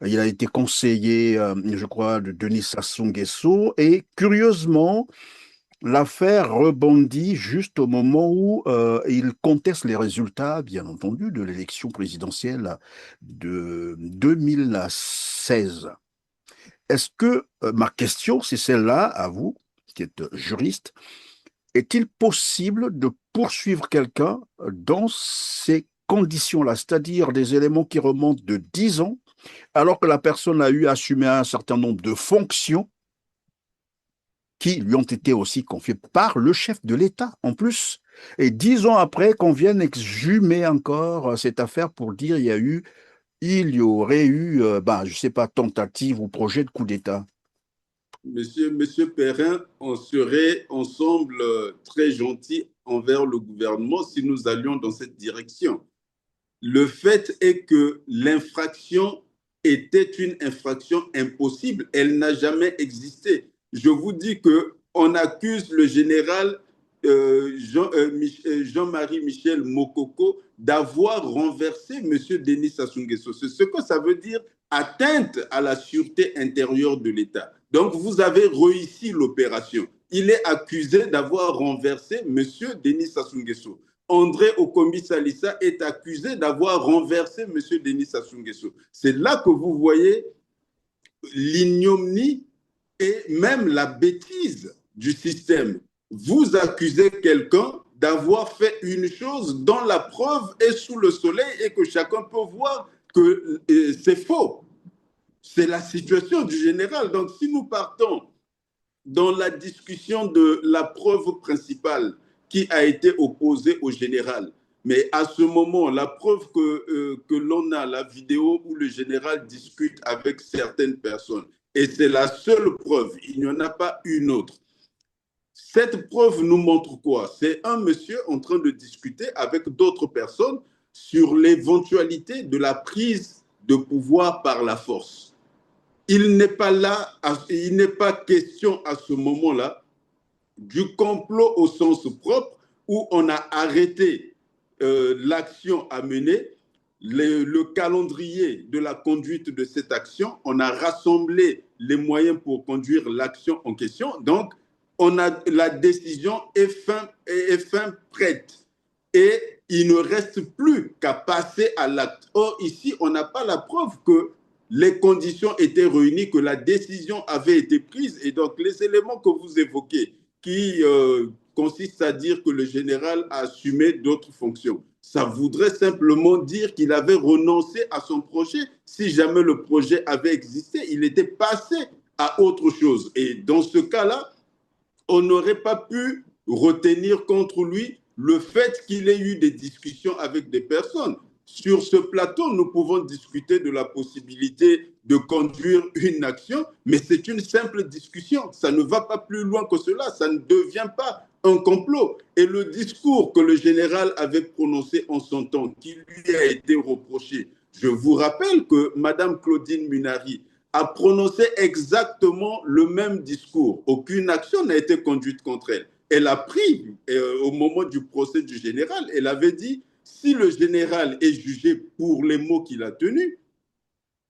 il a été conseiller, je crois, de Denis Sassou Nguesso, et curieusement, l'affaire rebondit juste au moment où il conteste les résultats, bien entendu, de l'élection présidentielle de 2016. Est-ce que, ma question, c'est celle-là, à vous, qui êtes juriste, est-il possible de poursuivre quelqu'un dans ces conditions-là, c'est-à-dire des éléments qui remontent de 10 ans, alors que la personne a eu à assumer un certain nombre de fonctions qui lui ont été aussi confiés par le chef de l'État, en plus. Et 10 ans après, qu'on vienne exhumer encore cette affaire pour dire il y aurait eu, je ne sais pas, tentative ou projet de coup d'État. Monsieur Perrin, on serait ensemble très gentils envers le gouvernement si nous allions dans cette direction. Le fait est que l'infraction était une infraction impossible. Elle n'a jamais existé. Je vous dis qu'on accuse le général Jean-Marie Michel Mokoko d'avoir renversé M. Denis Sassou Nguesso. C'est ce que ça veut dire atteinte à la sûreté intérieure de l'État. Donc, vous avez réussi l'opération. Il est accusé d'avoir renversé M. Denis Sassou Nguesso. André Okombi Salissa est accusé d'avoir renversé M. Denis Sassou Nguesso. C'est là que vous voyez l'ignominie et même la bêtise du système. Vous accusez quelqu'un d'avoir fait une chose dont la preuve est sous le soleil et que chacun peut voir que c'est faux. C'est la situation du général. Donc, si nous partons dans la discussion de la preuve principale qui a été opposée au général, mais à ce moment, la preuve que l'on a, la vidéo où le général discute avec certaines personnes, et c'est la seule preuve, il n'y en a pas une autre. Cette preuve nous montre quoi? C'est un monsieur en train de discuter avec d'autres personnes sur l'éventualité de la prise de pouvoir par la force. Il n'est pas là, il n'est pas question à ce moment-là du complot au sens propre où on a arrêté l'action à mener, le calendrier de la conduite de cette action, on a rassemblé les moyens pour conduire l'action en question. Donc, on a la décision est fin prête. Et il ne reste plus qu'à passer à l'acte. Or, ici, on n'a pas la preuve que les conditions étaient réunies, que la décision avait été prise. Et donc, les éléments que vous évoquez, qui consistent à dire que le général a assumé d'autres fonctions, ça voudrait simplement dire qu'il avait renoncé à son projet. Si jamais le projet avait existé, il était passé à autre chose. Et dans ce cas-là, on n'aurait pas pu retenir contre lui le fait qu'il ait eu des discussions avec des personnes. Sur ce plateau, nous pouvons discuter de la possibilité de conduire une action, mais c'est une simple discussion. Ça ne va pas plus loin que cela. Ça ne devient pas un complot. Et le discours que le général avait prononcé en son temps, qui lui a été reproché, je vous rappelle que Mme Claudine Munari a prononcé exactement le même discours. Aucune action n'a été conduite contre elle. Elle a pris, au moment du procès du général, elle avait dit, si le général est jugé pour les mots qu'il a tenus,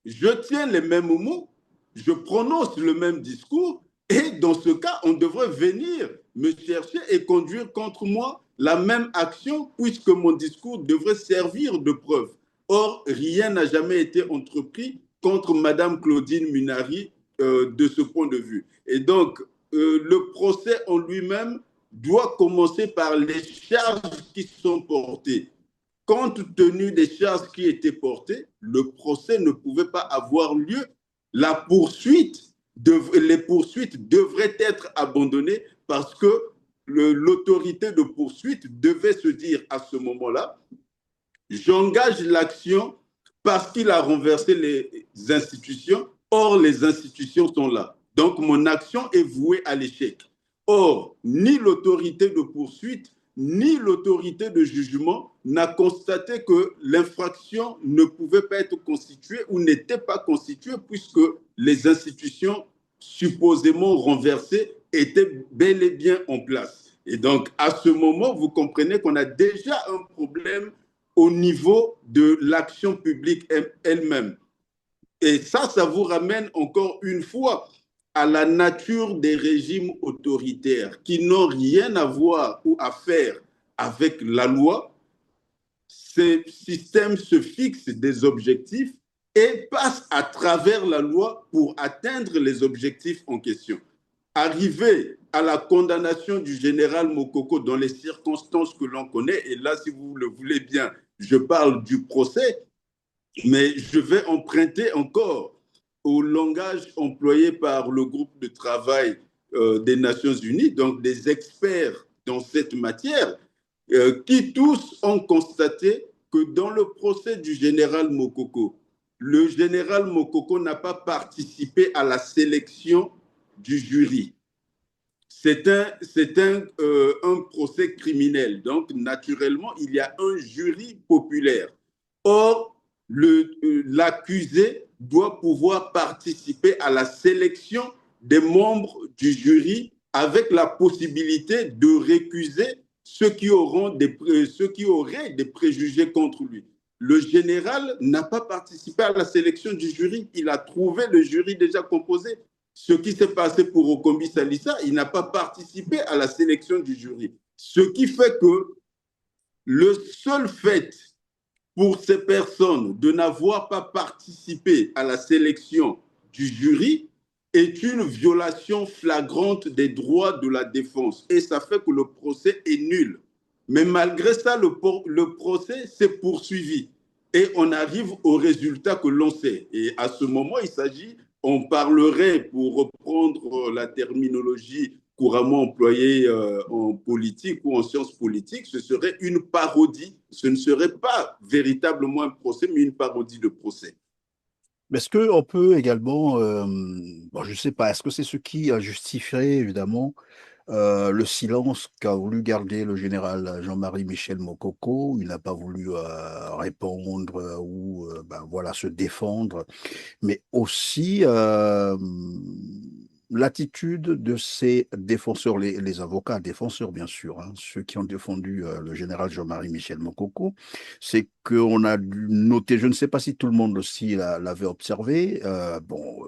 je tiens les mêmes mots, je prononce le même discours, et dans ce cas, on devrait venir me chercher et conduire contre moi la même action, puisque mon discours devrait servir de preuve. Or, rien n'a jamais été entrepris contre Mme Claudine Munari de ce point de vue. Et donc, le procès en lui-même doit commencer par les charges qui sont portées. Compte tenu des charges qui étaient portées, le procès ne pouvait pas avoir lieu. Les poursuites devraient être abandonnées parce que l'autorité de poursuite devait se dire à ce moment-là, j'engage l'action parce qu'il a renversé les institutions. Or, les institutions sont là. Donc, mon action est vouée à l'échec. Or, ni l'autorité de poursuite, ni l'autorité de jugement n'a constaté que l'infraction ne pouvait pas être constituée ou n'était pas constituée puisque les institutions supposément renversées étaient bel et bien en place. Et donc, à ce moment, vous comprenez qu'on a déjà un problème au niveau de l'action publique elle-même. Et ça vous ramène encore une fois à la nature des régimes autoritaires qui n'ont rien à voir ou à faire avec la loi. Ces systèmes se fixent des objectifs et passent à travers la loi pour atteindre les objectifs en question. Arrivé à la condamnation du général Mokoko dans les circonstances que l'on connaît, et là, si vous le voulez bien, je parle du procès, mais je vais emprunter encore au langage employé par le groupe de travail des Nations Unies, donc des experts dans cette matière, qui tous ont constaté que dans le procès du général Mokoko, le général Mokoko n'a pas participé à la sélection du jury. C'est un procès criminel. Donc, naturellement, il y a un jury populaire. Or, l'accusé doit pouvoir participer à la sélection des membres du jury avec la possibilité de récuser ceux qui auraient des préjugés contre lui. Le général n'a pas participé à la sélection du jury. Il a trouvé le jury déjà composé. Ce qui s'est passé pour Okombi Salissa, il n'a pas participé à la sélection du jury. Ce qui fait que le seul fait pour ces personnes de n'avoir pas participé à la sélection du jury est une violation flagrante des droits de la défense. Et ça fait que le procès est nul. Mais malgré ça, le procès s'est poursuivi. Et on arrive au résultat que l'on sait. Et à ce moment, il s'agit, on parlerait, pour reprendre la terminologie couramment employée en politique ou en sciences politiques, ce serait une parodie. Ce ne serait pas véritablement un procès, mais une parodie de procès. Mais est-ce qu'on peut également, bon, je ne sais pas, est-ce que c'est ce qui a justifié évidemment le silence qu'a voulu garder le général Jean-Marie Michel Mokoko? Il n'a pas voulu répondre ou ben, voilà, se défendre, mais aussi l'attitude de ces défenseurs, les avocats défenseurs bien sûr, hein, ceux qui ont défendu le général Jean-Marie Michel Mokoko, c'est qu'on a dû noter, je ne sais pas si tout le monde aussi l'avait observé, bon,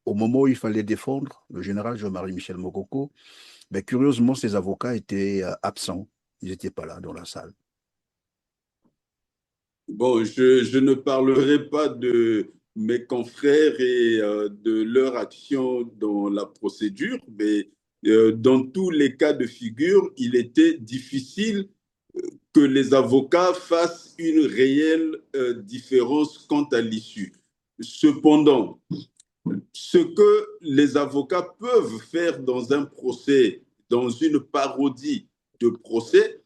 au moment où il fallait défendre le général Jean-Marie Michel Mokoko, ben, curieusement, ces avocats étaient absents, ils n'étaient pas là dans la salle. Bon, je ne parlerai pas de mes confrères et de leur action dans la procédure, mais dans tous les cas de figure, il était difficile que les avocats fassent une réelle différence quant à l'issue. Cependant, ce que les avocats peuvent faire dans un procès, dans une parodie de procès,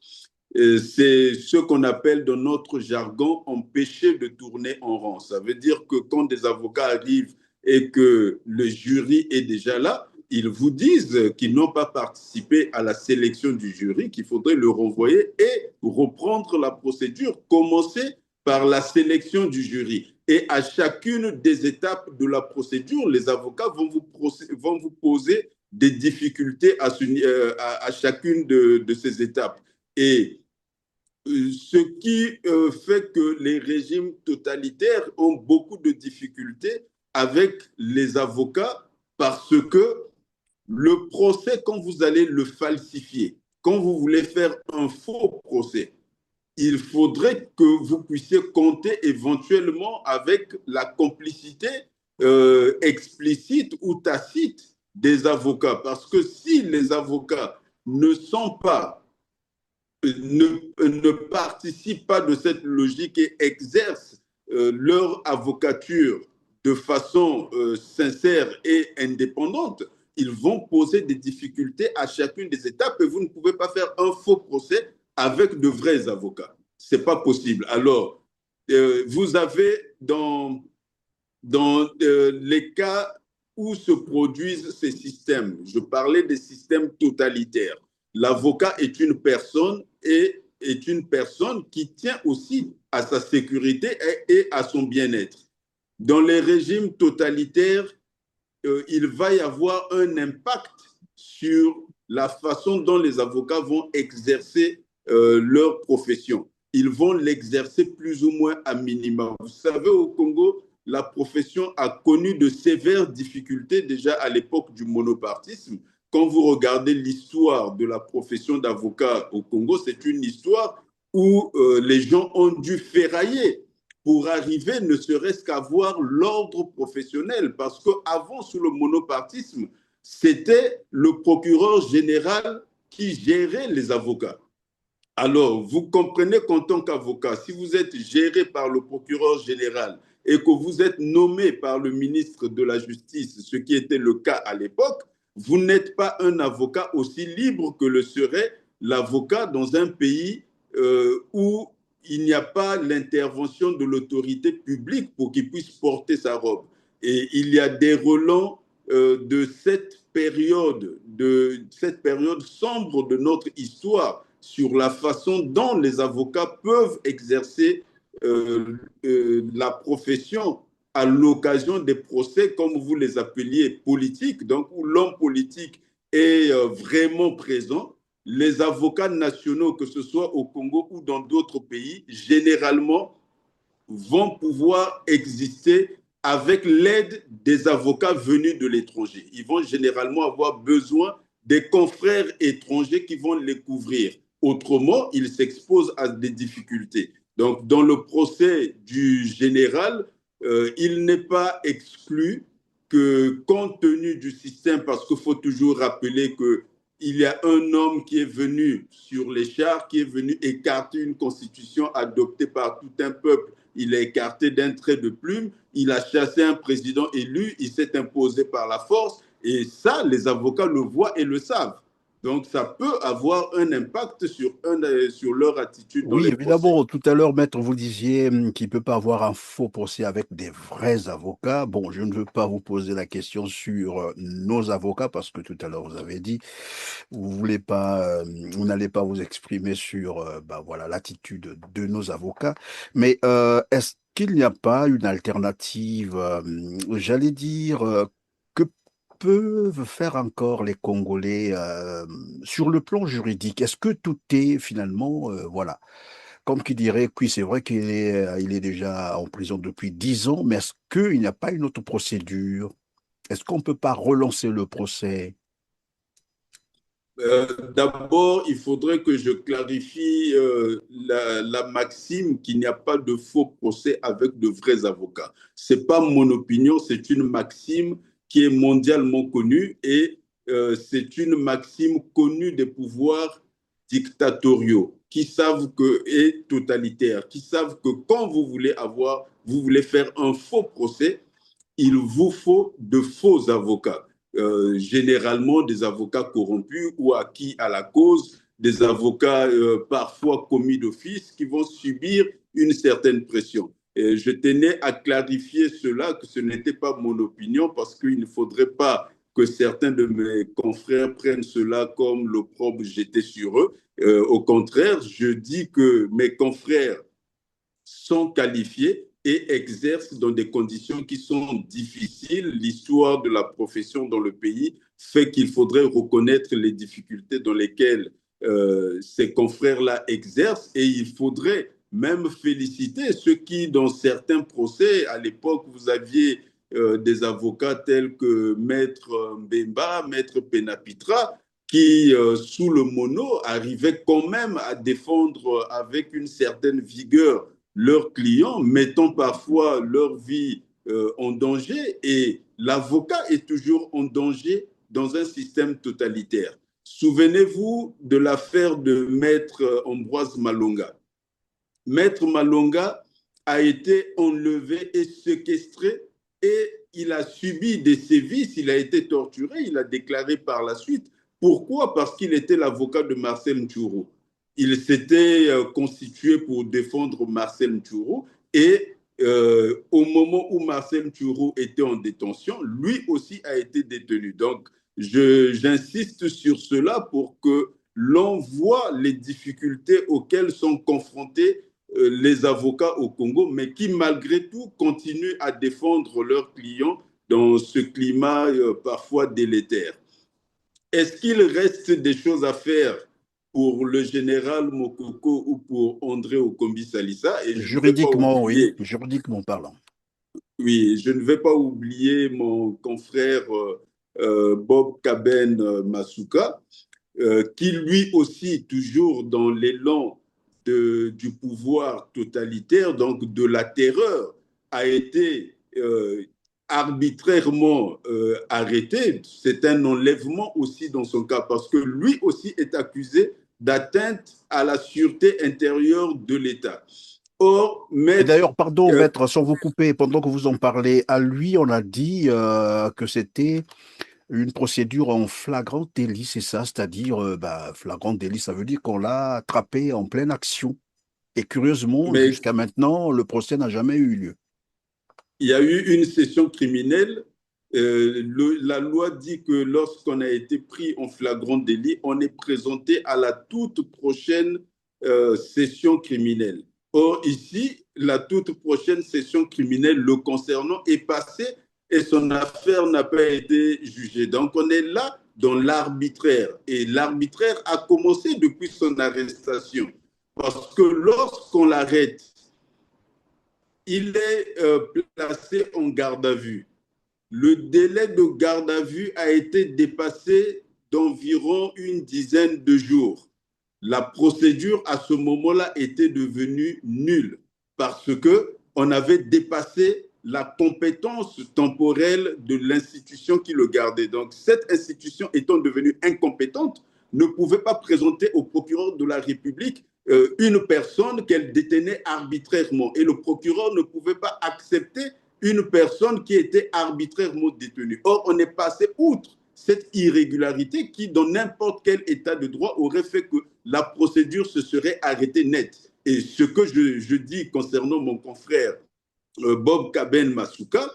c'est ce qu'on appelle dans notre jargon empêcher de tourner en rond. Ça veut dire que quand des avocats arrivent et que le jury est déjà là, ils vous disent qu'ils n'ont pas participé à la sélection du jury, qu'il faudrait le renvoyer et reprendre la procédure, commencer par la sélection du jury. Et à chacune des étapes de la procédure, les avocats vont vous poser des difficultés à chacune de ces étapes. Et ce qui fait que les régimes totalitaires ont beaucoup de difficultés avec les avocats parce que le procès, quand vous allez le falsifier, quand vous voulez faire un faux procès, il faudrait que vous puissiez compter éventuellement avec la complicité explicite ou tacite des avocats. Parce que si les avocats ne sont pas ne participent pas de cette logique et exercent leur avocature de façon sincère et indépendante, ils vont poser des difficultés à chacune des étapes et vous ne pouvez pas faire un faux procès avec de vrais avocats. Ce n'est pas possible. Alors, vous avez dans les cas où se produisent ces systèmes, je parlais des systèmes totalitaires. L'avocat est une personne et est une personne qui tient aussi à sa sécurité et à son bien-être. Dans les régimes totalitaires, il va y avoir un impact sur la façon dont les avocats vont exercer leur profession. Ils vont l'exercer plus ou moins à minima. Vous savez, au Congo, la profession a connu de sévères difficultés déjà à l'époque du monopartisme. Quand vous regardez l'histoire de la profession d'avocat au Congo, c'est une histoire où les gens ont dû ferrailler pour arriver ne serait-ce qu'à avoir l'ordre professionnel. Parce qu'avant, sous le monopartisme, c'était le procureur général qui gérait les avocats. Alors, vous comprenez qu'en tant qu'avocat, si vous êtes géré par le procureur général et que vous êtes nommé par le ministre de la Justice, ce qui était le cas à l'époque, vous n'êtes pas un avocat aussi libre que le serait l'avocat dans un pays où il n'y a pas l'intervention de l'autorité publique pour qu'il puisse porter sa robe. Et il y a des relents de cette période sombre de notre histoire sur la façon dont les avocats peuvent exercer la profession à l'occasion des procès, comme vous les appeliez, politiques, donc où l'homme politique est vraiment présent. Les avocats nationaux, que ce soit au Congo ou dans d'autres pays, généralement vont pouvoir exister avec l'aide des avocats venus de l'étranger. Ils vont généralement avoir besoin des confrères étrangers qui vont les couvrir. Autrement, ils s'exposent à des difficultés. Donc, dans le procès du général, il n'est pas exclu que, compte tenu du système, parce qu'il faut toujours rappeler qu'il y a un homme qui est venu sur les chars, qui est venu écarter une constitution adoptée par tout un peuple. Il est écarté d'un trait de plume, il a chassé un président élu, il s'est imposé par la force, et ça, les avocats le voient et le savent. Donc, ça peut avoir un impact sur leur attitude dans Oui, les procès. évidemment, tout à l'heure, maître, vous disiez qu'il ne peut pas avoir un faux procès avec des vrais avocats. Bon, je ne veux pas vous poser la question sur nos avocats parce que tout à l'heure, vous avez dit, vous voulez pas, vous n'allez pas vous exprimer sur bah, voilà, l'attitude de nos avocats. Mais est-ce qu'il n'y a pas une alternative, j'allais dire, que peuvent faire encore les Congolais sur le plan juridique? Est-ce que tout est finalement, voilà, comme qui dirait, oui, c'est vrai il est déjà en prison depuis 10 ans, mais est-ce qu'il n'y a pas une autre procédure? Est-ce qu'on ne peut pas relancer le procès? D'abord, il faudrait que je clarifie la maxime qu'il n'y a pas de faux procès avec de vrais avocats. Ce n'est pas mon opinion, c'est une maxime qui est mondialement connue et c'est une maxime connue des pouvoirs dictatoriaux qui savent que, et totalitaires, qui savent que quand vous voulez faire un faux procès, il vous faut de faux avocats, généralement des avocats corrompus ou acquis à la cause, des avocats parfois commis d'office qui vont subir une certaine pression. Et je tenais à clarifier cela, que ce n'était pas mon opinion, parce qu'il ne faudrait pas que certains de mes confrères prennent cela comme l'opprobre jeté sur eux. Au contraire, je dis que mes confrères sont qualifiés et exercent dans des conditions qui sont difficiles. L'histoire de la profession dans le pays fait qu'il faudrait reconnaître les difficultés dans lesquelles ces confrères-là exercent, et il faudrait même féliciter ceux qui, dans certains procès, à l'époque, vous aviez des avocats tels que Maître Mbemba, Maître Penapitra, qui, sous le mono, arrivaient quand même à défendre avec une certaine vigueur leurs clients, mettant parfois leur vie en danger, et l'avocat est toujours en danger dans un système totalitaire. Souvenez-vous de l'affaire de Maître Ambroise Malonga. Maître Malonga a été enlevé et séquestré, et il a subi des sévices, il a été torturé, il a déclaré par la suite. Pourquoi? Parce qu'il était l'avocat de Marcel Ntchourou. Il s'était constitué pour défendre Marcel Ntchourou, et au moment où Marcel Ntchourou était en détention, lui aussi a été détenu. Donc, j'insiste sur cela pour que l'on voit les difficultés auxquelles sont confrontés les avocats au Congo, mais qui malgré tout continuent à défendre leurs clients dans ce climat parfois délétère. Est-ce qu'il reste des choses à faire pour le général Mokoko ou pour André Okombi Salissa? Et je ne vais pas Juridiquement, oui, oublier, juridiquement parlant. oui, je ne vais pas oublier mon confrère Bob Kaben Masuka, qui lui aussi, toujours dans l'élan du pouvoir totalitaire, donc de la terreur, a été arbitrairement arrêté. C'est un enlèvement aussi dans son cas, parce que lui aussi est accusé d'atteinte à la sûreté intérieure de l'État. Or, Et maître, d'ailleurs, pardon, maître, sans vous couper, pendant que vous en parlez, à lui, on a dit que c'était une procédure en flagrant délit, c'est ça, c'est-à-dire, flagrant délit, ça veut dire qu'on l'a attrapé en pleine action. Et curieusement, mais jusqu'à maintenant, le procès n'a jamais eu lieu. il y a eu une session criminelle. La loi dit que lorsqu'on a été pris en flagrant délit, on est présenté à la toute prochaine session criminelle. Or, ici, la toute prochaine session criminelle le concernant est passée et son affaire n'a pas été jugée. Donc, on est là dans l'arbitraire. Et l'arbitraire a commencé depuis son arrestation. Parce que lorsqu'on l'arrête, il est placé en garde à vue. Le délai de garde à vue a été dépassé d'environ une dizaine de jours. La procédure à ce moment-là était devenue nulle parce qu'on avait dépassé la compétence temporelle de l'institution qui le gardait. Donc, cette institution étant devenue incompétente, ne pouvait pas présenter au procureur de la République une personne qu'elle détenait arbitrairement. Et le procureur ne pouvait pas accepter une personne qui était arbitrairement détenue. Or, on est passé outre cette irrégularité qui, dans n'importe quel état de droit, aurait fait que la procédure se serait arrêtée net. Et ce que je dis concernant mon confrère Bob Kaben Masuka,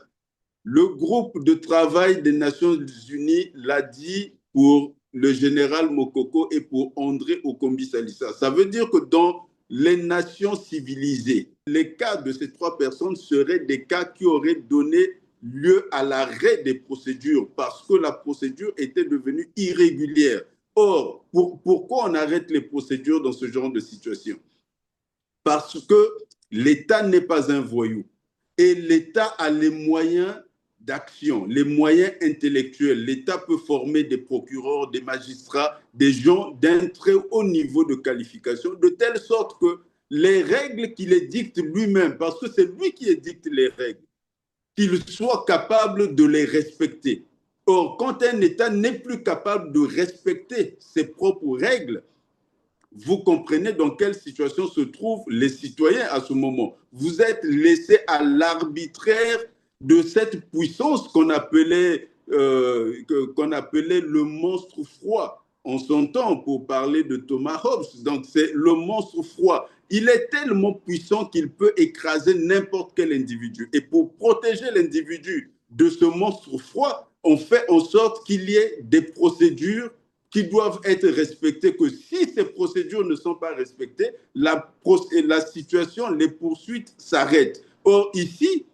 le groupe de travail des Nations Unies l'a dit pour le général Mokoko et pour André Okombi Salissa. Ça veut dire que dans les nations civilisées, les cas de ces trois personnes seraient des cas qui auraient donné lieu à l'arrêt des procédures parce que la procédure était devenue irrégulière. Or, pourquoi on arrête les procédures dans ce genre de situation? Parce que l'État n'est pas un voyou et l'État a les moyens d'action, les moyens intellectuels. L'État peut former des procureurs, des magistrats, des gens d'un très haut niveau de qualification, de telle sorte que les règles qu'il édicte lui-même, parce que c'est lui qui édicte les règles, qu'il soit capable de les respecter. Or, quand un État n'est plus capable de respecter ses propres règles, vous comprenez dans quelle situation se trouvent les citoyens à ce moment. Vous êtes laissés à l'arbitraire de cette puissance qu'on appelait le monstre froid en son temps pour parler de Thomas Hobbes. Donc c'est le monstre froid. Il est tellement puissant qu'il peut écraser n'importe quel individu. Et pour protéger l'individu de ce monstre froid, on fait en sorte qu'il y ait des procédures qui doivent être respectées, que si ces procédures ne sont pas respectées, la situation, les poursuites s'arrêtent. Or, ici,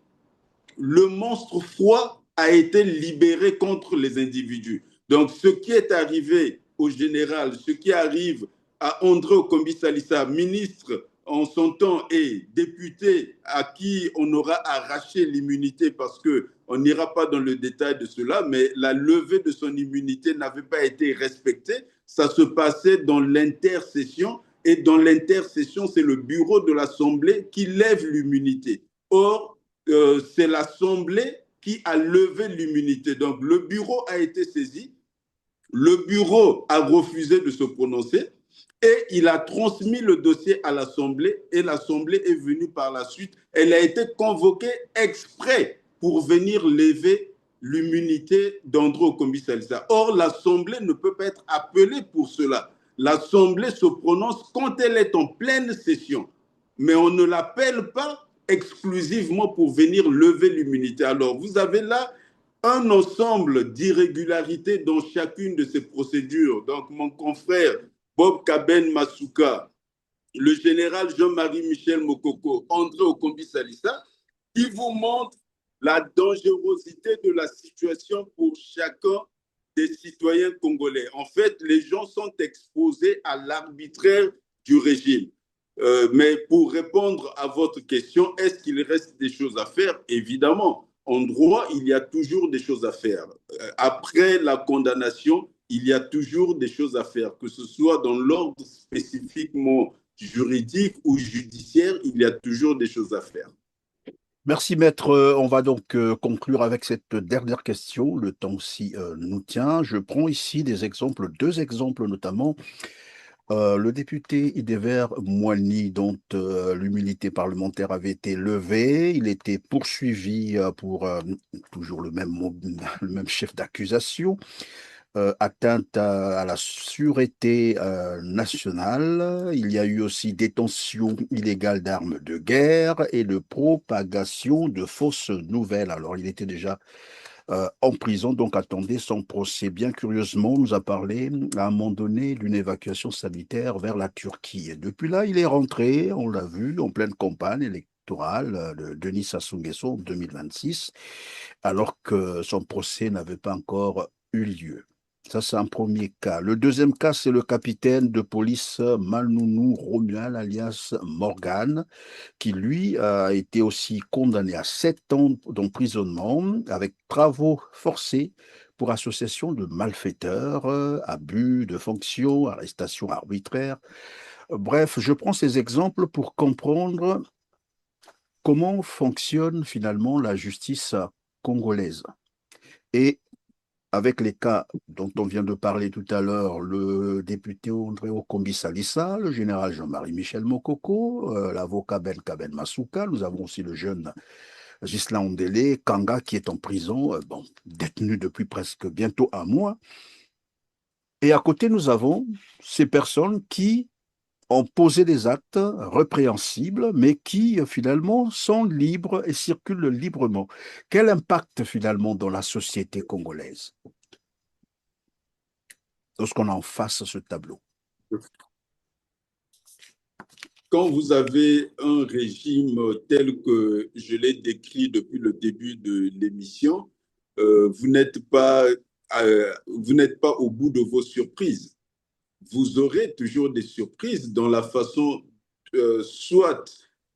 le monstre froid a été libéré contre les individus. Donc, ce qui est arrivé au général, ce qui arrive à André Okombi-Salissa, ministre en son temps et député à qui on aura arraché l'immunité parce qu'on n'ira pas dans le détail de cela, mais la levée de son immunité n'avait pas été respectée. Ça se passait dans l'intercession et dans l'intercession, c'est le bureau de l'Assemblée qui lève l'immunité. Or, c'est l'Assemblée qui a levé l'immunité. Donc, le bureau a été saisi, le bureau a refusé de se prononcer et il a transmis le dossier à l'Assemblée et l'Assemblée est venue par la suite. Elle a été convoquée exprès pour venir lever l'immunité d'André Okombi-Salissa. Or, l'Assemblée ne peut pas être appelée pour cela. L'Assemblée se prononce quand elle est en pleine session, mais on ne l'appelle pas exclusivement pour venir lever l'immunité. Alors, vous avez là un ensemble d'irrégularités dans chacune de ces procédures. Donc, mon confrère Bob Kaben Masuka, le général Jean-Marie Michel Mokoko, André Okombi-Salissa, qui vous montrent la dangerosité de la situation pour chacun des citoyens congolais. En fait, les gens sont exposés à l'arbitraire du régime. Mais pour répondre à votre question, est-ce qu'il reste des choses à faire? Évidemment, en droit, il y a toujours des choses à faire. Après la condamnation, il y a toujours des choses à faire, que ce soit dans l'ordre spécifiquement juridique ou judiciaire, il y a toujours des choses à faire. Merci, maître. On va donc conclure avec cette dernière question. Le temps aussi nous tient. Je prends ici des exemples, deux exemples notamment. Le député Idéver Moigny, dont l'immunité parlementaire avait été levée, il était poursuivi pour toujours le même chef d'accusation, atteinte à la sûreté nationale. Il y a eu aussi détention illégale d'armes de guerre et de propagation de fausses nouvelles. Alors, il était déjà en prison, donc attendait son procès. Bien curieusement, on nous a parlé à un moment donné d'une évacuation sanitaire vers la Turquie. Et depuis là, il est rentré, on l'a vu, en pleine campagne électorale de Denis Sassou Nguesso en 2026, alors que son procès n'avait pas encore eu lieu. Ça, c'est un premier cas. Le deuxième cas, c'est le capitaine de police Malnounou Romuald, alias Morgan, qui, lui, a été aussi condamné à 7 ans d'emprisonnement avec travaux forcés pour association de malfaiteurs, abus de fonction, arrestation arbitraire. Bref, je prends ces exemples pour comprendre comment fonctionne finalement la justice congolaise. Et avec les cas dont on vient de parler tout à l'heure, le député André Okombi-Salissa, le général Jean-Marie Michel Mokoko, l'avocat Ben Kaben Masuka, nous avons aussi le jeune Ghislain Ondélé Kanga qui est en prison, détenu depuis presque bientôt un mois. Et à côté, nous avons ces personnes qui ont posé des actes répréhensibles, mais qui finalement sont libres et circulent librement. Quel impact finalement dans la société congolaise lorsqu'on en face ce tableau? Quand vous avez un régime tel que je l'ai décrit depuis le début de l'émission, vous n'êtes pas au bout de vos surprises. Vous aurez toujours des surprises dans la façon, soit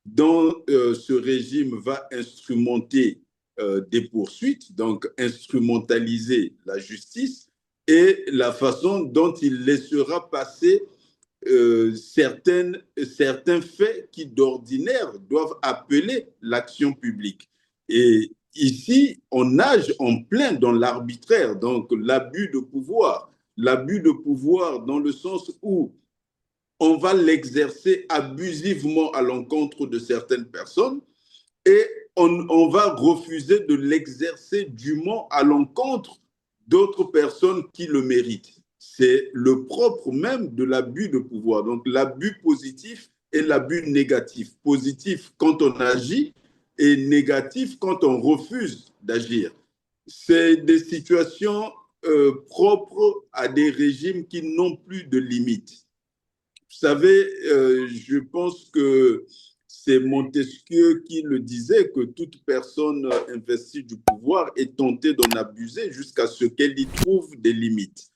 dont ce régime va instrumenter des poursuites, donc instrumentaliser la justice, et la façon dont il laissera passer certains faits qui d'ordinaire doivent appeler l'action publique. Et ici, on nage en plein dans l'arbitraire, donc l'abus de pouvoir. L'abus de pouvoir dans le sens où on va l'exercer abusivement à l'encontre de certaines personnes et on va refuser de l'exercer dûment à l'encontre d'autres personnes qui le méritent. C'est le propre même de l'abus de pouvoir. Donc l'abus positif et l'abus négatif. Positif quand on agit et négatif quand on refuse d'agir. C'est des situations propres à des régimes qui n'ont plus de limites. Vous savez, je pense que c'est Montesquieu qui le disait, que toute personne investie du pouvoir est tentée d'en abuser jusqu'à ce qu'elle y trouve des limites.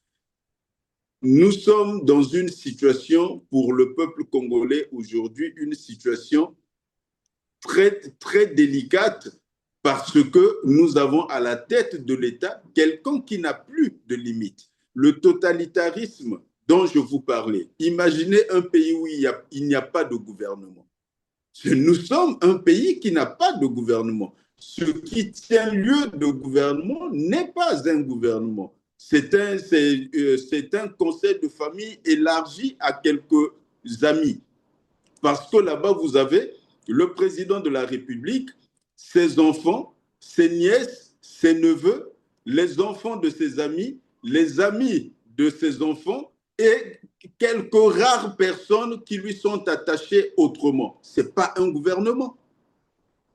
Nous sommes dans une situation, pour le peuple congolais aujourd'hui, une situation très, très délicate parce que nous avons à la tête de l'État quelqu'un qui n'a plus de limites. Le totalitarisme dont je vous parlais, imaginez un pays où il n'y a pas de gouvernement. Nous sommes un pays qui n'a pas de gouvernement. Ce qui tient lieu de gouvernement n'est pas un gouvernement. C'est un conseil de famille élargi à quelques amis. Parce que là-bas, vous avez le président de la République, ses enfants, ses nièces, ses neveux, les enfants de ses amis, les amis de ses enfants et quelques rares personnes qui lui sont attachées autrement. Ce n'est pas un gouvernement.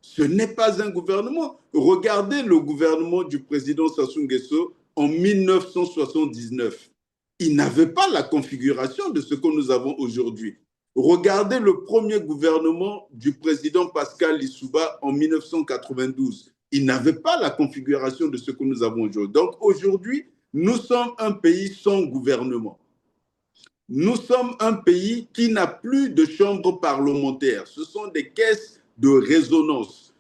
Ce n'est pas un gouvernement. Regardez le gouvernement du président Sassou Nguesso en 1979. Il n'avait pas la configuration de ce que nous avons aujourd'hui. Regardez le premier gouvernement du président Pascal Lissouba en 1992. Il n'avait pas la configuration de ce que nous avons aujourd'hui. Donc aujourd'hui, nous sommes un pays sans gouvernement. Nous sommes un pays qui n'a plus de chambre parlementaire. Ce sont des caisses de résonance.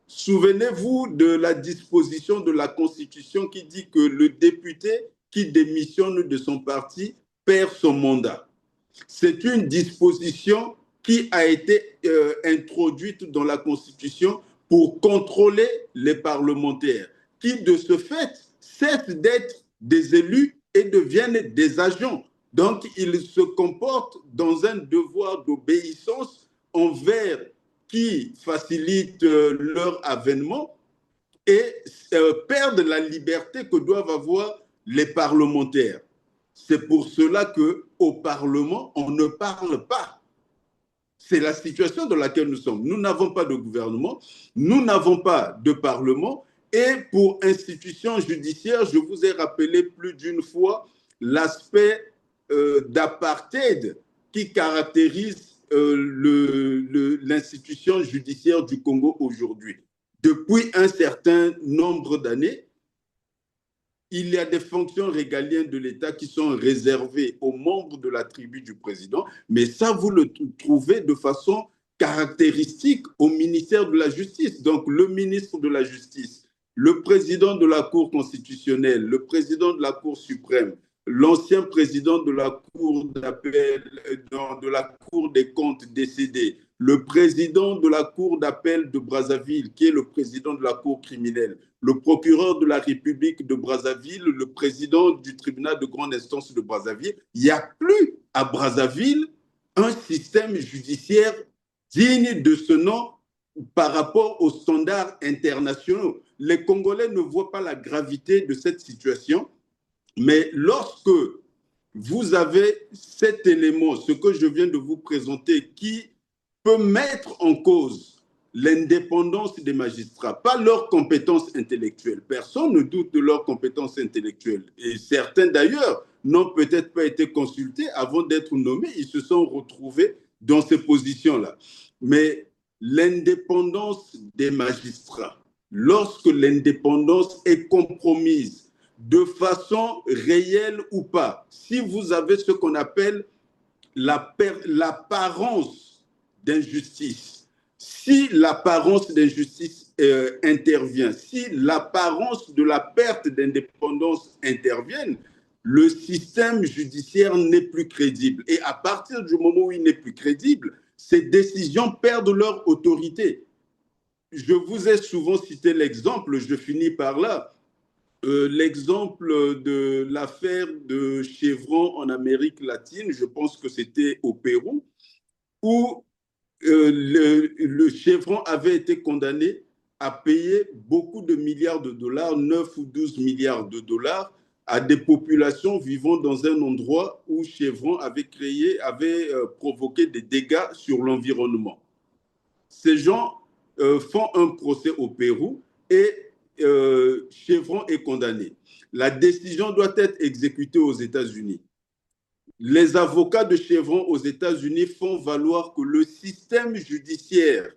Souvenez-vous de la disposition de la Constitution qui dit que le député qui démissionne de son parti perd son mandat. C'est une disposition qui a été introduite dans la Constitution pour contrôler les parlementaires, qui de ce fait cessent d'être des élus et deviennent des agents. Donc, ils se comportent dans un devoir d'obéissance envers qui facilite leur avènement et perdent la liberté que doivent avoir les parlementaires. C'est pour cela qu'au Parlement, on ne parle pas. C'est la situation dans laquelle nous sommes. Nous n'avons pas de gouvernement, nous n'avons pas de Parlement. Et pour institutions judiciaires, je vous ai rappelé plus d'une fois l'aspect d'apartheid qui caractérise l'institution judiciaire du Congo aujourd'hui. Depuis un certain nombre d'années, il y a des fonctions régaliennes de l'État qui sont réservées aux membres de la tribu du président, mais ça, vous le trouvez de façon caractéristique au ministère de la Justice. Donc, le ministre de la Justice, le président de la Cour constitutionnelle, le président de la Cour suprême, l'ancien président de la Cour d'appel, de la Cour des comptes décédé, le président de la Cour d'appel de Brazzaville, qui est le président de la Cour criminelle, le procureur de la République de Brazzaville, le président du tribunal de grande instance de Brazzaville. Il n'y a plus à Brazzaville un système judiciaire digne de ce nom par rapport aux standards internationaux. Les Congolais ne voient pas la gravité de cette situation, mais lorsque vous avez cet élément, ce que je viens de vous présenter, qui peut mettre en cause l'indépendance des magistrats, pas leurs compétences intellectuelles. Personne ne doute de leurs compétences intellectuelles. Et certains, d'ailleurs, n'ont peut-être pas été consultés avant d'être nommés. Ils se sont retrouvés dans ces positions-là. Mais l'indépendance des magistrats, lorsque l'indépendance est compromise, de façon réelle ou pas, si vous avez ce qu'on appelle l'apparence d'injustice, si l'apparence d'injustice intervient, si l'apparence de la perte d'indépendance intervient, le système judiciaire n'est plus crédible. Et à partir du moment où il n'est plus crédible, ces décisions perdent leur autorité. Je vous ai souvent cité l'exemple, je finis par là, l'exemple de l'affaire de Chevron en Amérique latine, je pense que c'était au Pérou, où le Chevron avait été condamné a payé beaucoup de milliards de dollars, 9 ou 12 milliards de dollars, à des populations vivant dans un endroit où Chevron avait provoqué des dégâts sur l'environnement. Ces gens font un procès au Pérou et Chevron est condamné. La décision doit être exécutée aux États-Unis. Les avocats de Chevron aux États-Unis font valoir que le système judiciaire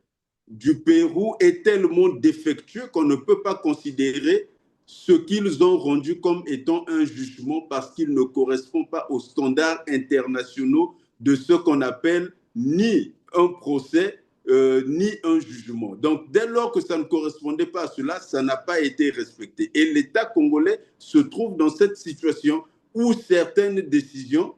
du Pérou est tellement défectueux qu'on ne peut pas considérer ce qu'ils ont rendu comme étant un jugement parce qu'il ne correspond pas aux standards internationaux de ce qu'on appelle ni un procès ni un jugement. Donc, dès lors que ça ne correspondait pas à cela, ça n'a pas été respecté. Et l'État congolais se trouve dans cette situation où certaines décisions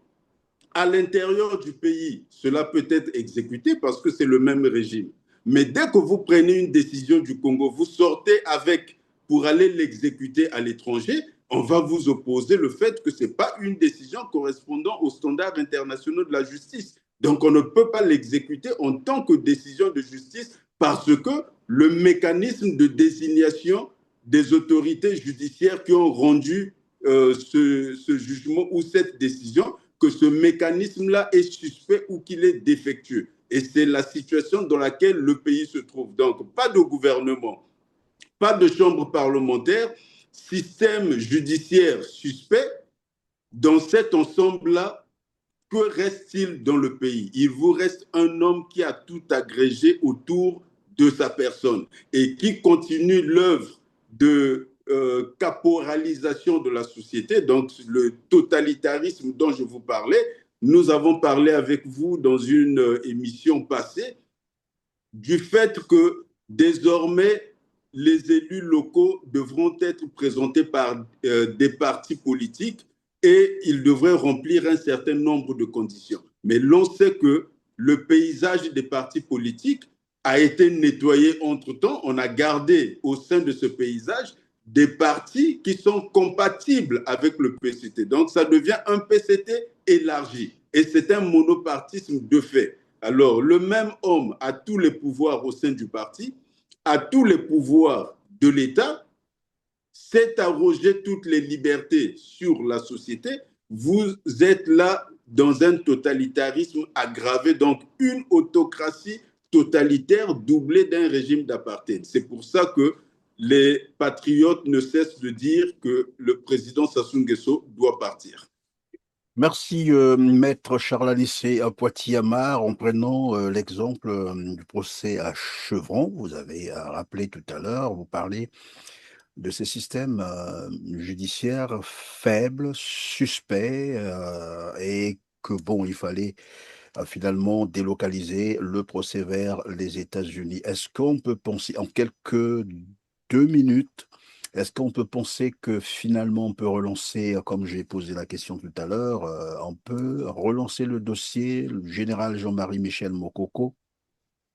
à l'intérieur du pays, cela peut être exécuté parce que c'est le même régime. Mais dès que vous prenez une décision du Congo, vous sortez avec pour aller l'exécuter à l'étranger, on va vous opposer le fait que ce n'est pas une décision correspondant aux standards internationaux de la justice. Donc on ne peut pas l'exécuter en tant que décision de justice parce que le mécanisme de désignation des autorités judiciaires qui ont rendu ce jugement ou cette décision, que ce mécanisme-là est suspect ou qu'il est défectueux. Et c'est la situation dans laquelle le pays se trouve. Donc, pas de gouvernement, pas de chambre parlementaire, système judiciaire suspect. Dans cet ensemble-là, que reste-t-il dans le pays? Il vous reste un homme qui a tout agrégé autour de sa personne et qui continue l'œuvre de caporalisation de la société, donc le totalitarisme dont je vous parlais. Nous avons parlé avec vous dans une émission passée du fait que désormais les élus locaux devront être présentés par des partis politiques et ils devraient remplir un certain nombre de conditions. Mais l'on sait que le paysage des partis politiques a été nettoyé entre-temps. On a gardé au sein de ce paysage des partis qui sont compatibles avec le PCT. Donc, ça devient un PCT élargi. Et c'est un monopartisme de fait. Alors, le même homme a tous les pouvoirs au sein du parti, a tous les pouvoirs de l'État, s'est arrogé toutes les libertés sur la société. Vous êtes là dans un totalitarisme aggravé, donc une autocratie totalitaire doublée d'un régime d'apartheid. C'est pour ça que les patriotes ne cessent de dire que le président Sassou Nguesso doit partir. Merci, Maître Charles Anissé à Poitiers-Amar, en prenant l'exemple du procès à Chevron. Vous avez rappelé tout à l'heure, vous parlez de ces systèmes judiciaires faibles, suspects, et que bon, il fallait finalement délocaliser le procès vers les États-Unis. Est-ce qu'on peut penser, en quelques 2 minutes, est-ce qu'on peut penser que finalement on peut relancer, comme j'ai posé la question tout à l'heure, on peut relancer le dossier, le général Jean-Marie Michel Mokoko,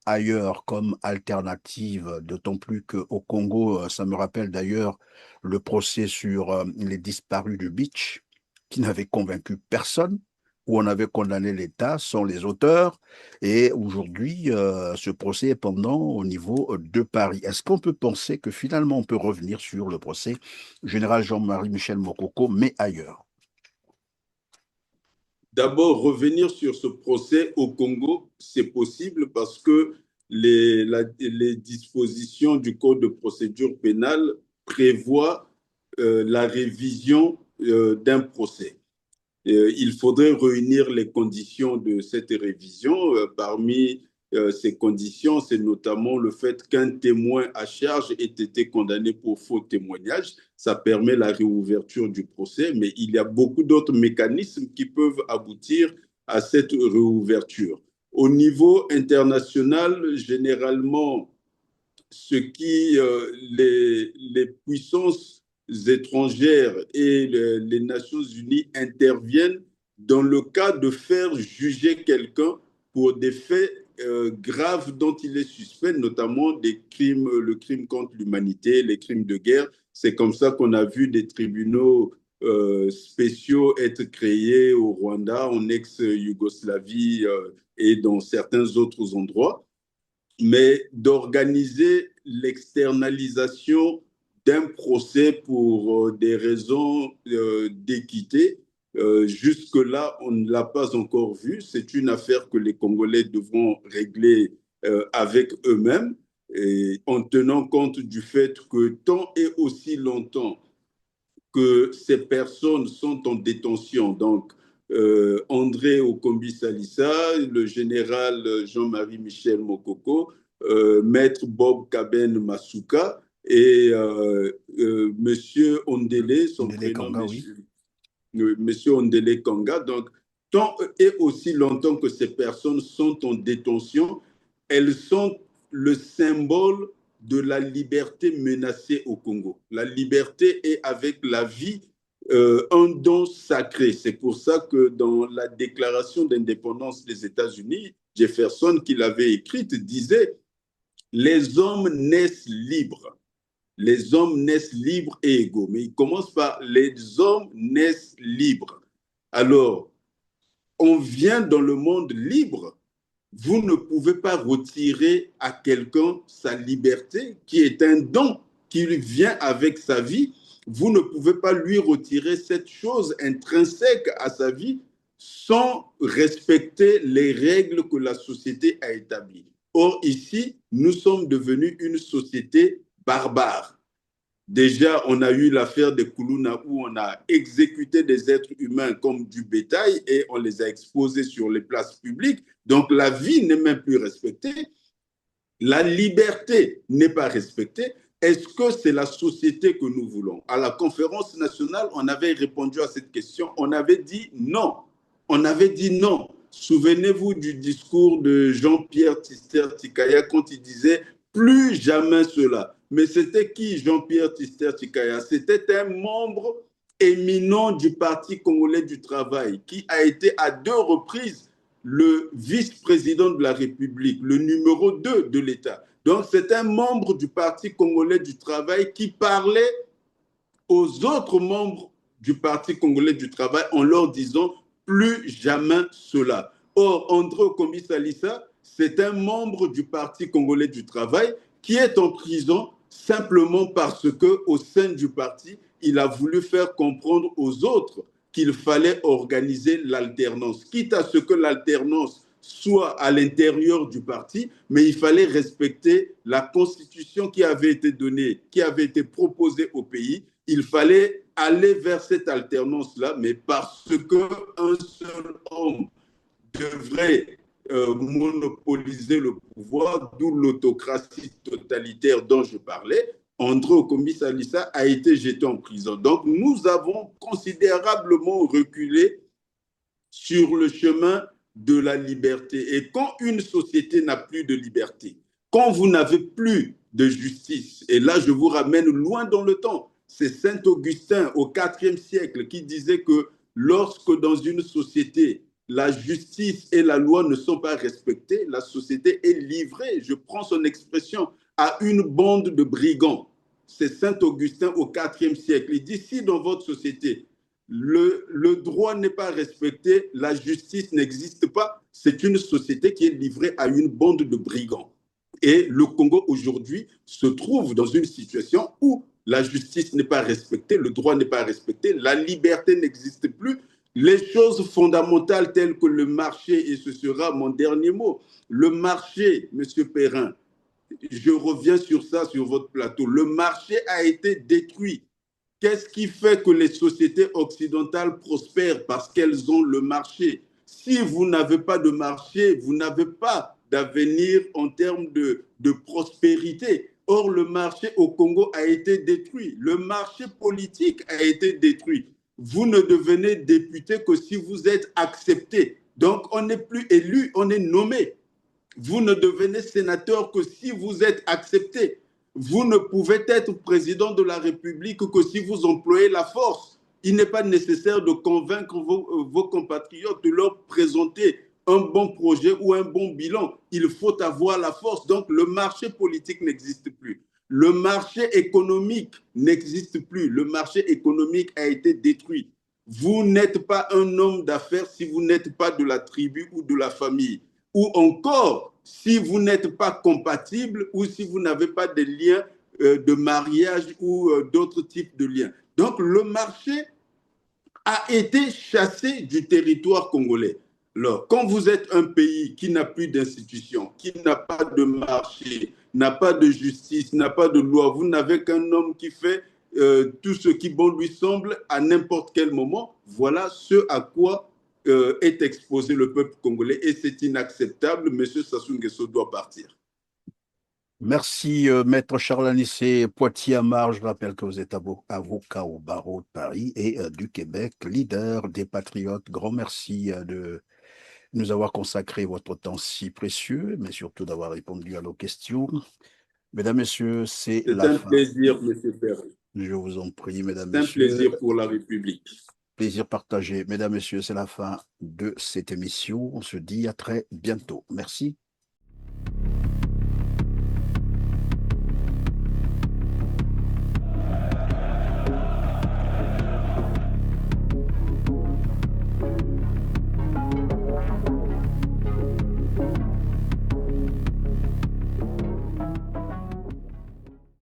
ailleurs comme alternative, d'autant plus qu'au Congo, ça me rappelle d'ailleurs le procès sur les disparus du Beach, qui n'avait convaincu personne, où on avait condamné l'État sans les auteurs, et aujourd'hui, ce procès est pendant au niveau de Paris. Est-ce qu'on peut penser que finalement on peut revenir sur le procès général Jean-Marie Michel Mokoko, mais ailleurs? D'abord, revenir sur ce procès au Congo, c'est possible parce que les dispositions du Code de procédure pénale prévoient la révision d'un procès. Il faudrait réunir les conditions de cette révision. Parmi ces conditions, c'est notamment le fait qu'un témoin à charge ait été condamné pour faux témoignage. Ça permet la réouverture du procès, mais il y a beaucoup d'autres mécanismes qui peuvent aboutir à cette réouverture. Au niveau international, généralement, les puissances étrangères et les Nations Unies interviennent dans le cas de faire juger quelqu'un pour des faits graves dont il est suspect, notamment des crimes, le crime contre l'humanité, les crimes de guerre. C'est comme ça qu'on a vu des tribunaux spéciaux être créés au Rwanda, en ex-Yougoslavie et dans certains autres endroits. mais d'organiser l'externalisation d'un procès pour des raisons d'équité. Jusque-là, on ne l'a pas encore vu. C'est une affaire que les Congolais devront régler avec eux-mêmes, et en tenant compte du fait que tant et aussi longtemps que ces personnes sont en détention, donc André Okombi Salissa, le général Jean-Marie Michel Mokoko, maître Bob Kaben Masuka et monsieur Ondele, son Ndele prénom, Kanga, oui. monsieur Ondele Kanga. Donc, tant et aussi longtemps que ces personnes sont en détention, elles sont le symbole de la liberté menacée au Congo. La liberté est avec la vie un don sacré. C'est pour ça que dans la déclaration d'indépendance des États-Unis, Jefferson, qui l'avait écrite, disait « Les hommes naissent libres. Les hommes naissent libres et égaux. » Mais il commence par « Les hommes naissent libres. » Alors, on vient dans le monde libre. Vous ne pouvez pas retirer à quelqu'un sa liberté, qui est un don qui lui vient avec sa vie. Vous ne pouvez pas lui retirer cette chose intrinsèque à sa vie sans respecter les règles que la société a établies. Or, ici, nous sommes devenus une société barbare. Déjà, on a eu l'affaire de Kuluna où on a exécuté des êtres humains comme du bétail et on les a exposés sur les places publiques. Donc, la vie n'est même plus respectée. La liberté n'est pas respectée. Est-ce que c'est la société que nous voulons? À la conférence nationale, on avait répondu à cette question. On avait dit non. On avait dit non. Souvenez-vous du discours de Jean-Pierre Tister-Tikaya quand il disait plus jamais cela. Mais c'était qui Jean-Pierre Tister-Tikaya? C'était un membre éminent du Parti congolais du travail qui a été à 2 reprises le vice-président de la République, le numéro 2 de l'État. Donc, c'est un membre du Parti congolais du travail qui parlait aux autres membres du Parti congolais du travail en leur disant plus jamais cela. Or, André Okombi Salissa, c'est un membre du Parti congolais du travail qui est en prison simplement parce qu'au sein du parti, il a voulu faire comprendre aux autres qu'il fallait organiser l'alternance, quitte à ce que l'alternance soit à l'intérieur du parti, mais il fallait respecter la constitution qui avait été donnée, qui avait été proposée au pays. Il fallait aller vers cette alternance-là, mais parce qu'un seul homme devrait monopoliser le pouvoir, d'où l'autocratie totalitaire dont je parlais, André Okombi Salissa a été jeté en prison. Donc, nous avons considérablement reculé sur le chemin de la liberté. Et quand une société n'a plus de liberté, quand vous n'avez plus de justice, et là, je vous ramène loin dans le temps, c'est Saint Augustin au IVe siècle qui disait que lorsque dans une société, la justice et la loi ne sont pas respectées, la société est livrée, je prends son expression, à une bande de brigands. C'est Saint Augustin au IVe siècle. Il dit, si dans votre société, le droit n'est pas respecté, la justice n'existe pas, c'est une société qui est livrée à une bande de brigands. Et le Congo aujourd'hui se trouve dans une situation où la justice n'est pas respectée, le droit n'est pas respecté, la liberté n'existe plus. Les choses fondamentales telles que le marché, et ce sera mon dernier mot, le marché, M. Perrin, je reviens sur ça sur votre plateau, le marché a été détruit. Qu'est-ce qui fait que les sociétés occidentales prospèrent? Parce qu'elles ont le marché. Si vous n'avez pas de marché, vous n'avez pas d'avenir en termes de prospérité. Or, le marché au Congo a été détruit. Le marché politique a été détruit. Vous ne devenez député que si vous êtes accepté. Donc, on n'est plus élu, on est nommé. Vous ne devenez sénateur que si vous êtes accepté. Vous ne pouvez être président de la République que si vous employez la force. Il n'est pas nécessaire de convaincre vos compatriotes de leur présenter un bon projet ou un bon bilan. Il faut avoir la force. Donc, le marché politique n'existe plus. Le marché économique n'existe plus. Le marché économique a été détruit. Vous n'êtes pas un homme d'affaires si vous n'êtes pas de la tribu ou de la famille. ou encore si vous n'êtes pas compatible ou si vous n'avez pas de liens de mariage ou d'autres types de liens. Donc le marché a été chassé du territoire congolais. Alors, quand vous êtes un pays qui n'a plus d'institutions, qui n'a pas de marché, n'a pas de justice, n'a pas de loi, vous n'avez qu'un homme qui fait tout ce qui bon lui semble à n'importe quel moment, voilà ce à quoi est exposé le peuple congolais et c'est inacceptable. Monsieur Sassou Nguesso doit partir. Merci, Maître Charles Anissé Poitiers-Amar. Je rappelle que vous êtes avocat au barreau de Paris et du Québec, leader des Patriotes. Grand merci de nous avoir consacré votre temps si précieux, mais surtout d'avoir répondu à nos questions. Mesdames, Messieurs, c'est C'est la un fin. plaisir, Monsieur Ferry. Je vous en prie, Mesdames, C'est un Messieurs. plaisir pour la République. Plaisir partagé. Mesdames, Messieurs, c'est la fin de cette émission. On se dit à très bientôt. Merci.